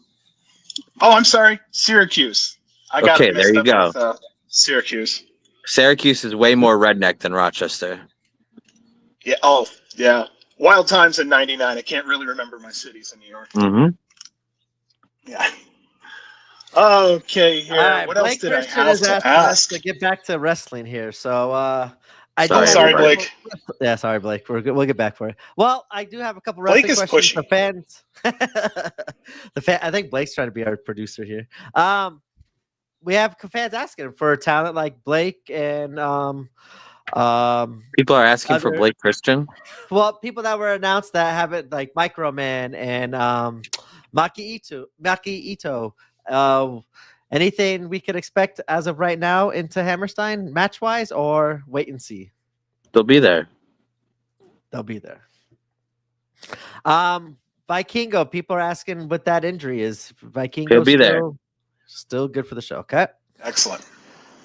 Speaker 4: I'm sorry, Syracuse. I got
Speaker 5: Okay,
Speaker 4: it
Speaker 5: there
Speaker 4: mixed
Speaker 5: you
Speaker 4: up
Speaker 5: go.
Speaker 4: with, Syracuse.
Speaker 5: Syracuse is way more redneck than Rochester.
Speaker 4: Yeah. Oh, yeah. Wild times in '99. I can't really remember my cities in New York.
Speaker 5: Mm-hmm.
Speaker 4: Yeah. Okay. Here.
Speaker 2: All right,
Speaker 4: What else
Speaker 2: Blake
Speaker 4: did I
Speaker 2: Christian
Speaker 4: have
Speaker 2: is
Speaker 4: to
Speaker 2: asking us
Speaker 4: ask?
Speaker 2: to get back to wrestling here. So I do
Speaker 5: Sorry,
Speaker 2: have
Speaker 4: Sorry,
Speaker 2: a
Speaker 4: Blake.
Speaker 2: couple- Yeah, sorry, Blake. We'll get back for it. Well, I do have a couple
Speaker 4: Blake
Speaker 2: wrestling
Speaker 4: is
Speaker 2: questions
Speaker 4: pushy.
Speaker 2: for fans. I think Blake's trying to be our producer here. We have fans asking for talent like Blake and
Speaker 5: People are asking for
Speaker 2: Other-
Speaker 5: Blake Christian.
Speaker 2: well, people that were announced that haven't, like Microman and Maki Ito. Anything we could expect as of right now into Hammerstein match wise, or wait and see?
Speaker 5: They'll be there.
Speaker 2: They'll be there. Vikingo, people are asking what that injury is. Vikingo
Speaker 5: He'll be there.
Speaker 2: Still good for the show. Okay.
Speaker 4: Excellent.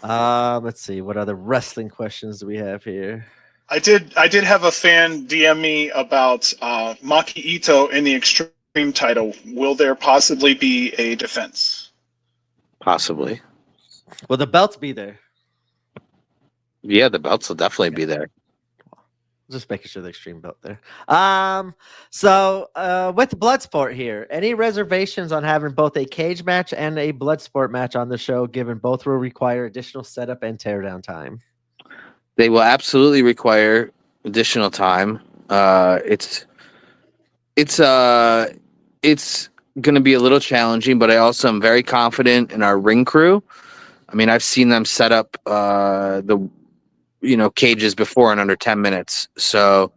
Speaker 2: Let's see. What other wrestling questions do we have here?
Speaker 4: I did have a fan DM me about Maki Ito in the Extreme title. Will there possibly be a defense?
Speaker 5: Possibly.
Speaker 2: Will the belts be there?
Speaker 5: Yeah, the belts will definitely be there.
Speaker 2: Just making sure the Extreme Belt there. So with Bloodsport here, any reservations on having both a cage match and a Bloodsport match on the show, given both will require additional setup and teardown time?
Speaker 5: They will absolutely require additional time. It's going to be a little challenging, but I also am very confident in our ring crew. I mean, I've seen them set up the cages before in under 10 minutes. So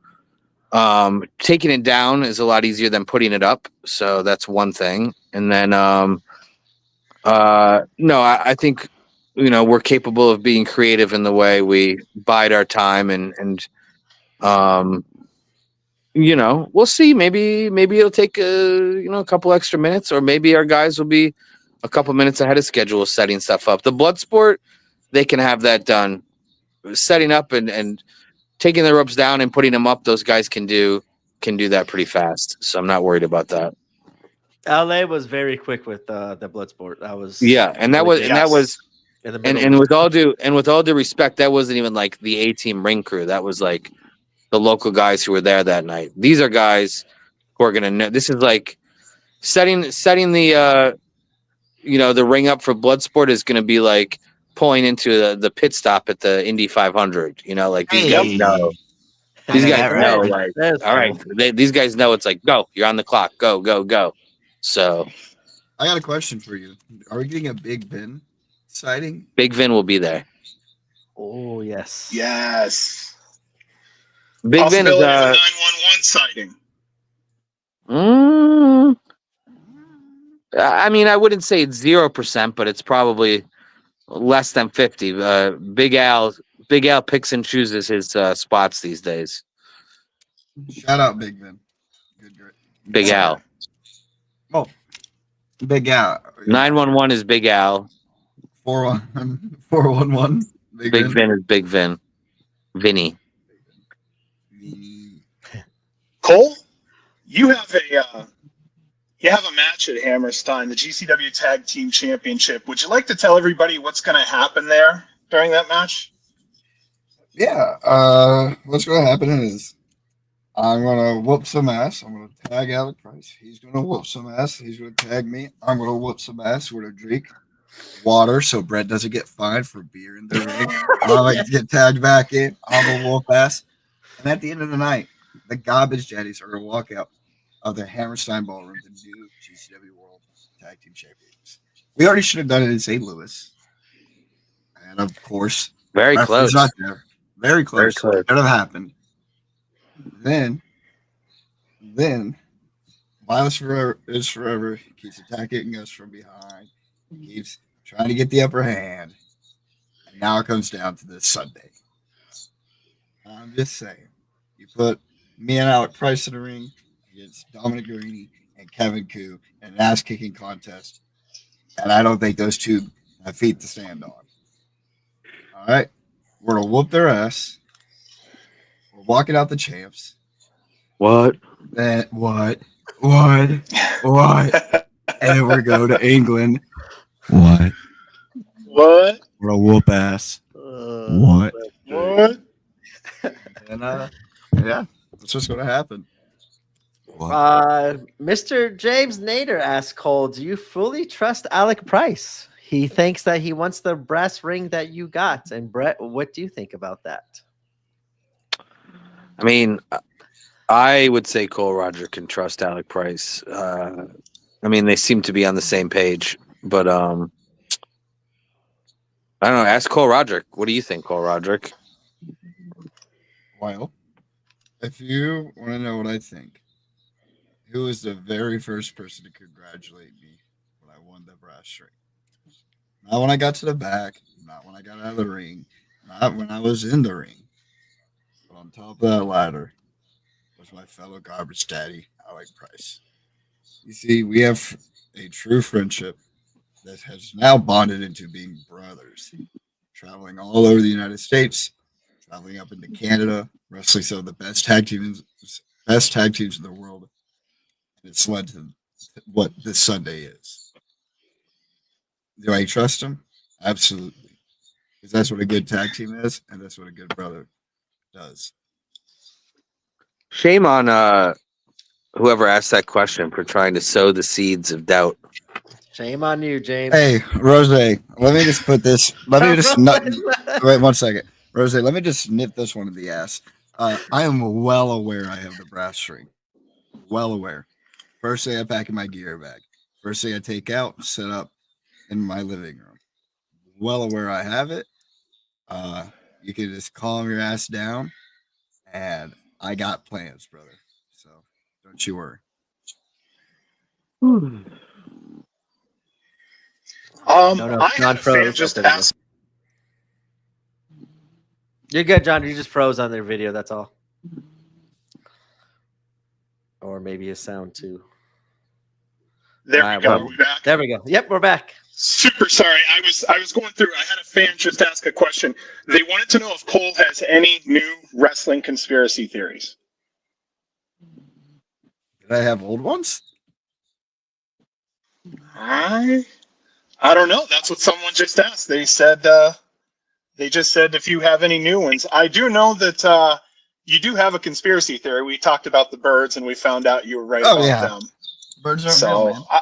Speaker 5: taking it down is a lot easier than putting it up. So that's one thing. And then no, I think we're capable of being creative in the way we bide our time and we'll see. Maybe it'll take a couple extra minutes, or maybe our guys will be a couple minutes ahead of schedule setting stuff up. The Bloodsport, they can have that done. Setting up and taking the ropes down and putting them up, those guys can do that pretty fast. So I'm not worried about that.
Speaker 2: LA was very quick with the Bloodsport. That was
Speaker 5: and that was
Speaker 2: in the middle.
Speaker 5: And with all due respect, that wasn't even like the A-team ring crew. That was like the local guys who were there that night. These are guys who are gonna know. This is like setting the the ring up for Bloodsport is gonna be like pulling into the pit stop at the Indy 500. Like these guys know. These guys know. Like, all right, these guys know it's like, go. You're on the clock. Go, go, go. So,
Speaker 6: I got a question for you. Are we getting a Big Vin sighting?
Speaker 5: Big Vin will be there.
Speaker 2: Oh yes.
Speaker 4: Yes.
Speaker 5: Big Vin is
Speaker 4: a 911 sighting.
Speaker 5: I mean, I wouldn't say it's 0%, but it's probably less than 50. Big Al picks and chooses his spots these days.
Speaker 6: Shout out Big Vin. Good.
Speaker 5: Big Al.
Speaker 6: Oh, Big Al.
Speaker 5: 911 is Big Al.
Speaker 6: 411.
Speaker 5: Big Vin is Big Vin. Vinny.
Speaker 4: Cole, you have a match at Hammerstein, the GCW Tag Team Championship. Would you like to tell everybody what's going to happen there during that match?
Speaker 6: Yeah. What's going to happen is I'm going to whoop some ass. I'm going to tag Alec Price. He's going to whoop some ass. He's going to tag me. I'm going to whoop some ass. We're going to drink water so Brett doesn't get fined for beer in the ring. I like to get tagged back in. I'm going to whoop ass. And at the end of the night, the Garbage Daddies are going to walk out of the Hammerstein Ballroom, the new GCW World Tag Team Champions. We already should have done it in St. Louis. And of course,
Speaker 5: very close.
Speaker 6: Not there. Very close. Could have happened. Then Violence Forever is forever. He keeps attacking us from behind. He keeps trying to get the upper hand. And now it comes down to this Sunday. I'm just saying. You put me and Alec Price in the ring against Dominic Guarini and Kevin Koo in an ass-kicking contest. And I don't think those two have feet to stand on. All right. We're going to whoop their ass. We're walking out the champs.
Speaker 5: What?
Speaker 6: What? And then we're going to England. What?
Speaker 4: What?
Speaker 6: We're going to whoop ass. What? And yeah, that's what's going to happen.
Speaker 2: Mr. James Nader asks Cole, do you fully trust Alec Price? He thinks that he wants the brass ring that you got. And Brett, what do you think about that?
Speaker 5: I mean, I would say Cole Roger can trust Alec Price. I mean, they seem to be on the same page, but I don't know. Ask Cole Roderick. What do you think, Cole Roderick?
Speaker 6: Well, if you want to know what I think, who was the very first person to congratulate me when I won the brass ring? Not when I got to the back, not when I got out of the ring, not when I was in the ring. But on top of that ladder was my fellow garbage daddy, Alec Price. You see, we have a true friendship that has now bonded into being brothers, traveling all over the United States, traveling up into Canada, wrestling some of the best tag teams in the world. And it's led to what this Sunday is. Do I trust him? Absolutely. Because that's what a good tag team is, and that's what a good brother does.
Speaker 5: Shame on whoever asked that question for trying to sow the seeds of doubt.
Speaker 2: Shame on you, James.
Speaker 6: Hey, Rose, let me just put this. Let me just not. Wait 1 second. Rose, let me just nip this one in the ass. I am well aware I have the brass string. Well aware. First thing I pack in my gear bag. First thing I take out, set up in my living room. Well aware I have it. You can just calm your ass down, and I got plans, brother. So don't you worry.
Speaker 2: No,
Speaker 4: I
Speaker 2: John
Speaker 4: had a fan
Speaker 2: froze.
Speaker 4: just
Speaker 2: There we go.
Speaker 4: ask.
Speaker 2: You're good, John. You just froze on their video. That's all. Or maybe his sound too.
Speaker 4: There
Speaker 2: All
Speaker 4: we
Speaker 2: right,
Speaker 4: go.
Speaker 2: well,
Speaker 4: Are we back?
Speaker 2: There we go. Yep, we're back.
Speaker 4: Super sorry. I was going through. I had a fan just ask a question. They wanted to know if Cole has any new wrestling conspiracy theories.
Speaker 6: Did I have old ones?
Speaker 4: I don't know. That's what someone just asked. They said they just said if you have any new ones. I do know that you do have a conspiracy theory. We talked about the birds, and we found out you were right about them.
Speaker 6: Birds aren't
Speaker 4: So
Speaker 6: real, man.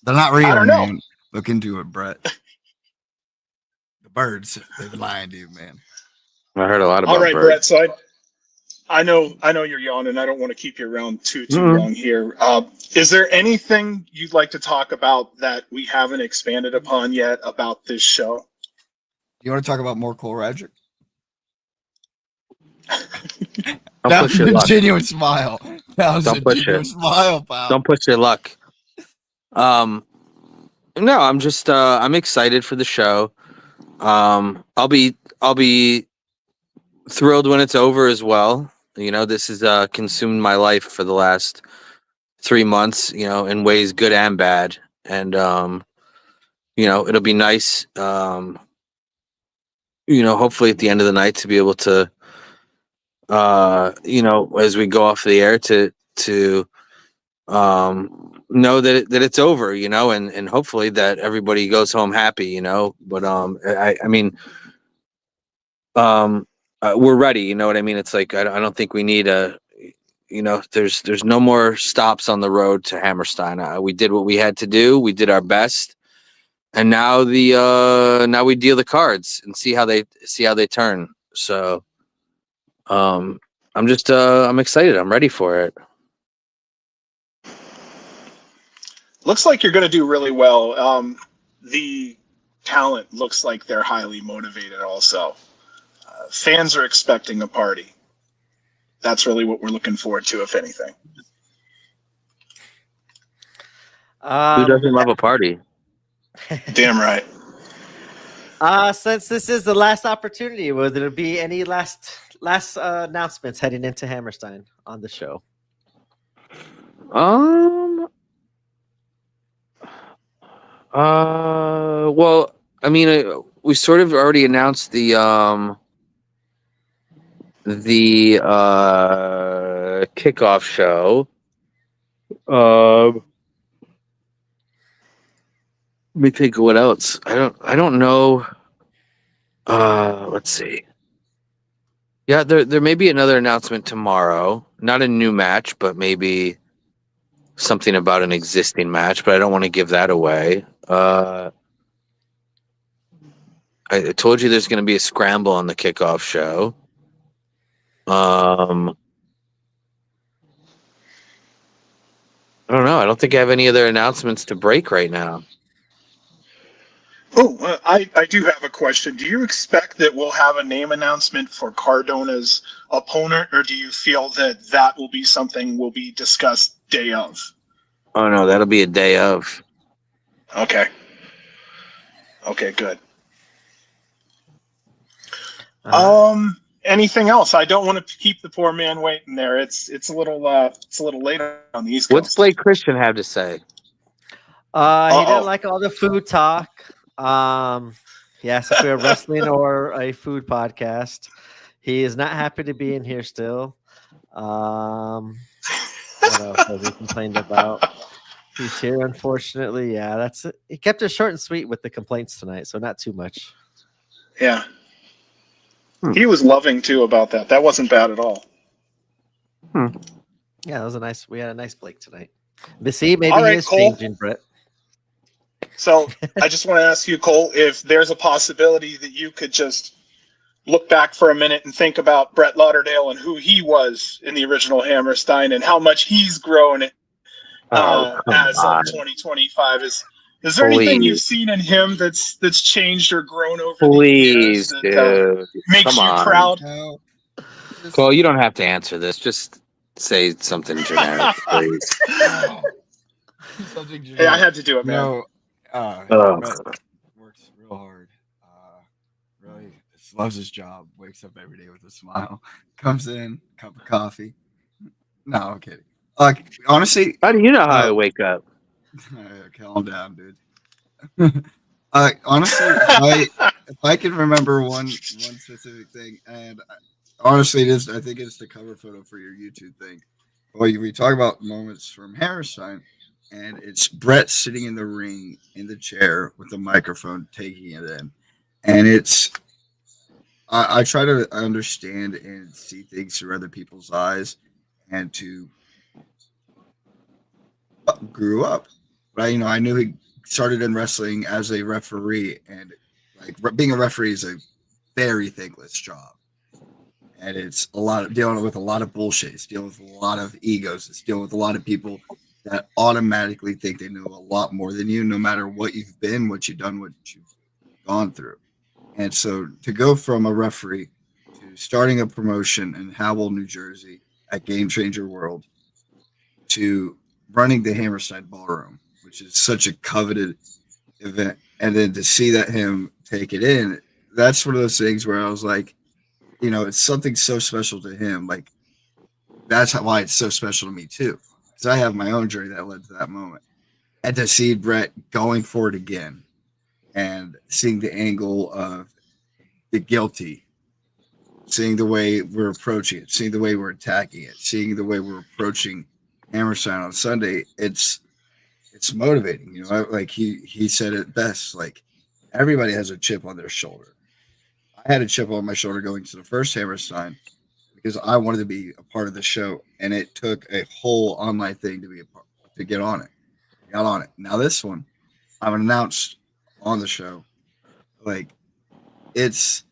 Speaker 6: They're not real,
Speaker 4: I don't know.
Speaker 6: man. Look into it, Brett. The birds, they're lying to you, man.
Speaker 5: I heard a lot about
Speaker 4: all right,
Speaker 5: birds.
Speaker 4: Brett. So I know you're yawning. I don't want to keep you around too long here. Is there anything you'd like to talk about that we haven't expanded upon yet about this show?
Speaker 6: You want to talk about more Cole Radrick?
Speaker 5: Don't
Speaker 6: That
Speaker 5: push
Speaker 6: was
Speaker 5: your
Speaker 6: a
Speaker 5: luck.
Speaker 6: genuine smile. That was
Speaker 5: Don't
Speaker 6: a
Speaker 5: push
Speaker 6: genuine
Speaker 5: it.
Speaker 6: smile, pal.
Speaker 5: Don't push your luck. No, I'm just I'm excited for the show. I'll be thrilled when it's over as well. You know, this has consumed my life for the last 3 months, you know, in ways good and bad. And you know, it'll be nice you know, hopefully at the end of the night to be able to you know, as we go off the air to know that it's over, you know, and hopefully that everybody goes home happy, you know. But I mean, we're ready, you know what I mean. It's like I don't think we need a, you know, there's no more stops on the road to Hammerstein. We did what we had to do. We did our best, and now now we deal the cards and see how they turn. So, I'm just I'm excited. I'm ready for it.
Speaker 4: Looks like you're going to do really well. The talent looks like they're highly motivated also. Fans are expecting a party. That's really what we're looking forward to, if anything.
Speaker 5: Who doesn't love a party?
Speaker 4: Damn right.
Speaker 2: Since this is the last opportunity, will there be any last announcements heading into Hammerstein on the show?
Speaker 5: Well, I mean, we sort of already announced the kickoff show. Let me think of what else. I don't know. Let's see. Yeah, there may be another announcement tomorrow. Not a new match, but maybe something about an existing match, but I don't want to give that away. I told you there's going to be a scramble on the kickoff show. I don't know. I don't think I have any other announcements to break right now.
Speaker 4: Oh, I do have a question. Do you expect that we'll have a name announcement for Cardona's opponent, or do you feel that that will be something will be discussed day of?
Speaker 5: Oh no, that'll be a day of.
Speaker 4: Okay. Okay, good. Anything else? I don't want to keep the poor man waiting there. It's a little late on the East Coast.
Speaker 5: What's Blake Christian have to say?
Speaker 2: He didn't like all the food talk. He asked if we were wrestling or a food podcast. He is not happy to be in here still. What else has he complained about? He's here, unfortunately. Yeah, that's it. He kept it short and sweet with the complaints tonight, so not too much.
Speaker 4: Yeah. He was loving too about that. That wasn't bad at all.
Speaker 2: Yeah, that was a nice. We had a nice Blake tonight. But see, maybe
Speaker 4: All
Speaker 2: he
Speaker 4: right,
Speaker 2: is
Speaker 4: Cole.
Speaker 2: changing, Brett.
Speaker 4: So I just want to ask you, Cole, if there's a possibility that you could just look back for a minute and think about Brett Lauderdale and who he was in the original Hammerstein and how much he's grown
Speaker 5: Oh, come
Speaker 4: as of
Speaker 5: on.
Speaker 4: 2025. Is there anything you've
Speaker 5: Please.
Speaker 4: seen in him that's changed or grown over the years
Speaker 5: Please,
Speaker 4: that
Speaker 5: dude.
Speaker 4: makes
Speaker 5: Come
Speaker 4: you
Speaker 5: on.
Speaker 4: proud?
Speaker 6: No. Just-
Speaker 5: Cole, you don't have to answer this. Just say something generic, please.
Speaker 6: Something
Speaker 4: Hey, I had to do it, man.
Speaker 6: No,
Speaker 5: Oh.
Speaker 6: Brett works real hard. Really loves his job. Wakes up every day with a smile. Comes in, cup of coffee. No, I'm kidding. Honestly,
Speaker 5: How do you know how I wake up?
Speaker 6: calm down, dude. Honestly, if I can remember one specific thing, and honestly, I think it's the cover photo for your YouTube thing. Well, we talk about moments from Hammerstein, and it's Brett sitting in the ring in the chair with the microphone, taking it in, and it's. I try to understand and see things through other people's eyes, and to grew up. Right, I knew he started in wrestling as a referee, and like being a referee is a very thankless job. And it's a lot of dealing with a lot of bullshit. It's dealing with a lot of egos. It's dealing with a lot of people that automatically think they know a lot more than you, no matter what you've been, what you've done, what you've gone through. And so to go from a referee to starting a promotion in Howell, New Jersey at Game Changer World to running the Hammerstein Ballroom, which is such a coveted event, and then to see that him take it in, that's one of those things where I was like, it's something so special to him. Like that's why it's so special to me too, because I have my own journey that led to that moment, and to see Brett going for it again, and seeing the angle of the guilty, seeing the way we're approaching it, seeing the way we're attacking it, seeing the way we're approaching Hammerstein on Sunday, it's motivating. Like he said it best. Like everybody has a chip on their shoulder. I had a chip on my shoulder going to the first Hammerstein because I wanted to be a part of the show, and it took a whole online thing to get on it. I got on it. Now this one, I'm announced on the show. Like it's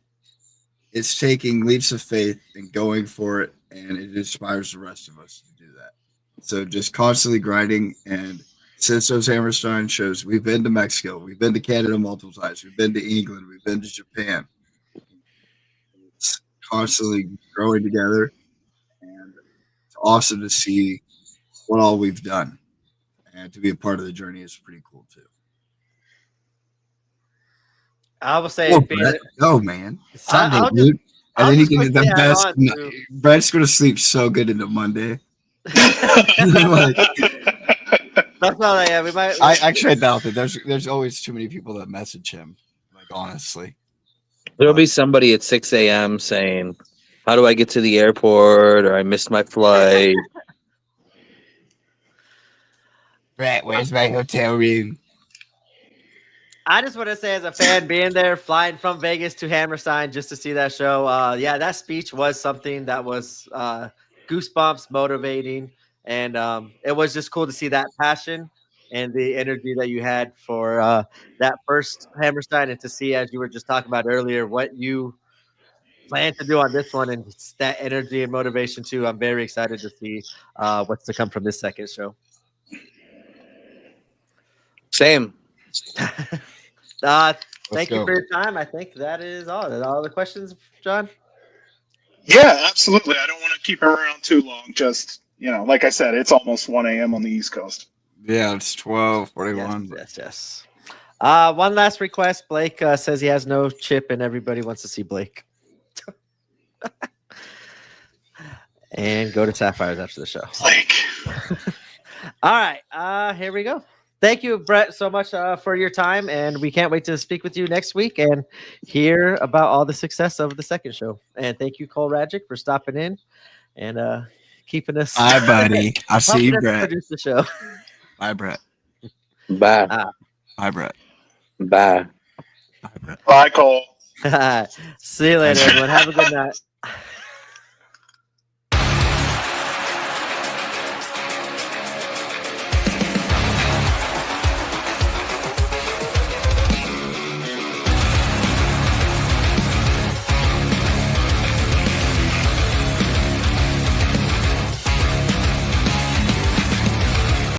Speaker 6: taking leaps of faith and going for it, and it inspires the rest of us to do that. So just constantly grinding, and since those Hammerstein shows, we've been to Mexico, we've been to Canada multiple times, we've been to England, we've been to Japan. It's constantly growing together, and it's awesome to see what all we've done, and to be a part of the journey is pretty cool too.
Speaker 2: I will say,
Speaker 6: Brett, go man, it's Sunday,
Speaker 2: I'll
Speaker 6: dude. And then you
Speaker 2: just
Speaker 6: can get the
Speaker 2: quickly add
Speaker 6: best.
Speaker 2: on to-
Speaker 6: Brett's gonna sleep so good into Monday.
Speaker 2: That's not. Yeah, we might.
Speaker 6: I doubt that. There's always too many people that message him. Like honestly,
Speaker 5: There'll be somebody at 6 a.m. saying, "How do I get to the airport?" or "I missed my flight."
Speaker 6: Brett, where's my hotel room?
Speaker 2: I just want to say, as a fan, being there, flying from Vegas to Hammerstein just to see that show. Yeah, that speech was something that was goosebumps, motivating, and it was just cool to see that passion and the energy that you had for that first Hammerstein, and to see, as you were just talking about earlier, what you plan to do on this one, and that energy and motivation too. I'm very excited to see what's to come from this second show.
Speaker 5: Same.
Speaker 2: Thank you for your time. I think that is all. Are all the questions, John?
Speaker 4: Yeah, absolutely. I don't want to keep him around too long. Just, like I said, it's almost 1 a.m. on the East Coast.
Speaker 6: Yeah, it's 12:41.
Speaker 2: Yes. One last request. Blake says he has no chip, and everybody wants to see Blake. And go to Sapphires after the show.
Speaker 4: Blake.
Speaker 2: All right. Here we go. Thank you, Brett, so much for your time, and we can't wait to speak with you next week and hear about all the success of the second show. And thank you, Cole Radrick, for stopping in and keeping us.
Speaker 6: Bye, buddy. I'll see you, Brett.
Speaker 2: Produce the show.
Speaker 6: Bye, Brett.
Speaker 5: Bye.
Speaker 6: Bye, Brett.
Speaker 5: Bye.
Speaker 6: Bye, Brett.
Speaker 4: Bye, Cole.
Speaker 2: See you later, everyone. Have a good night.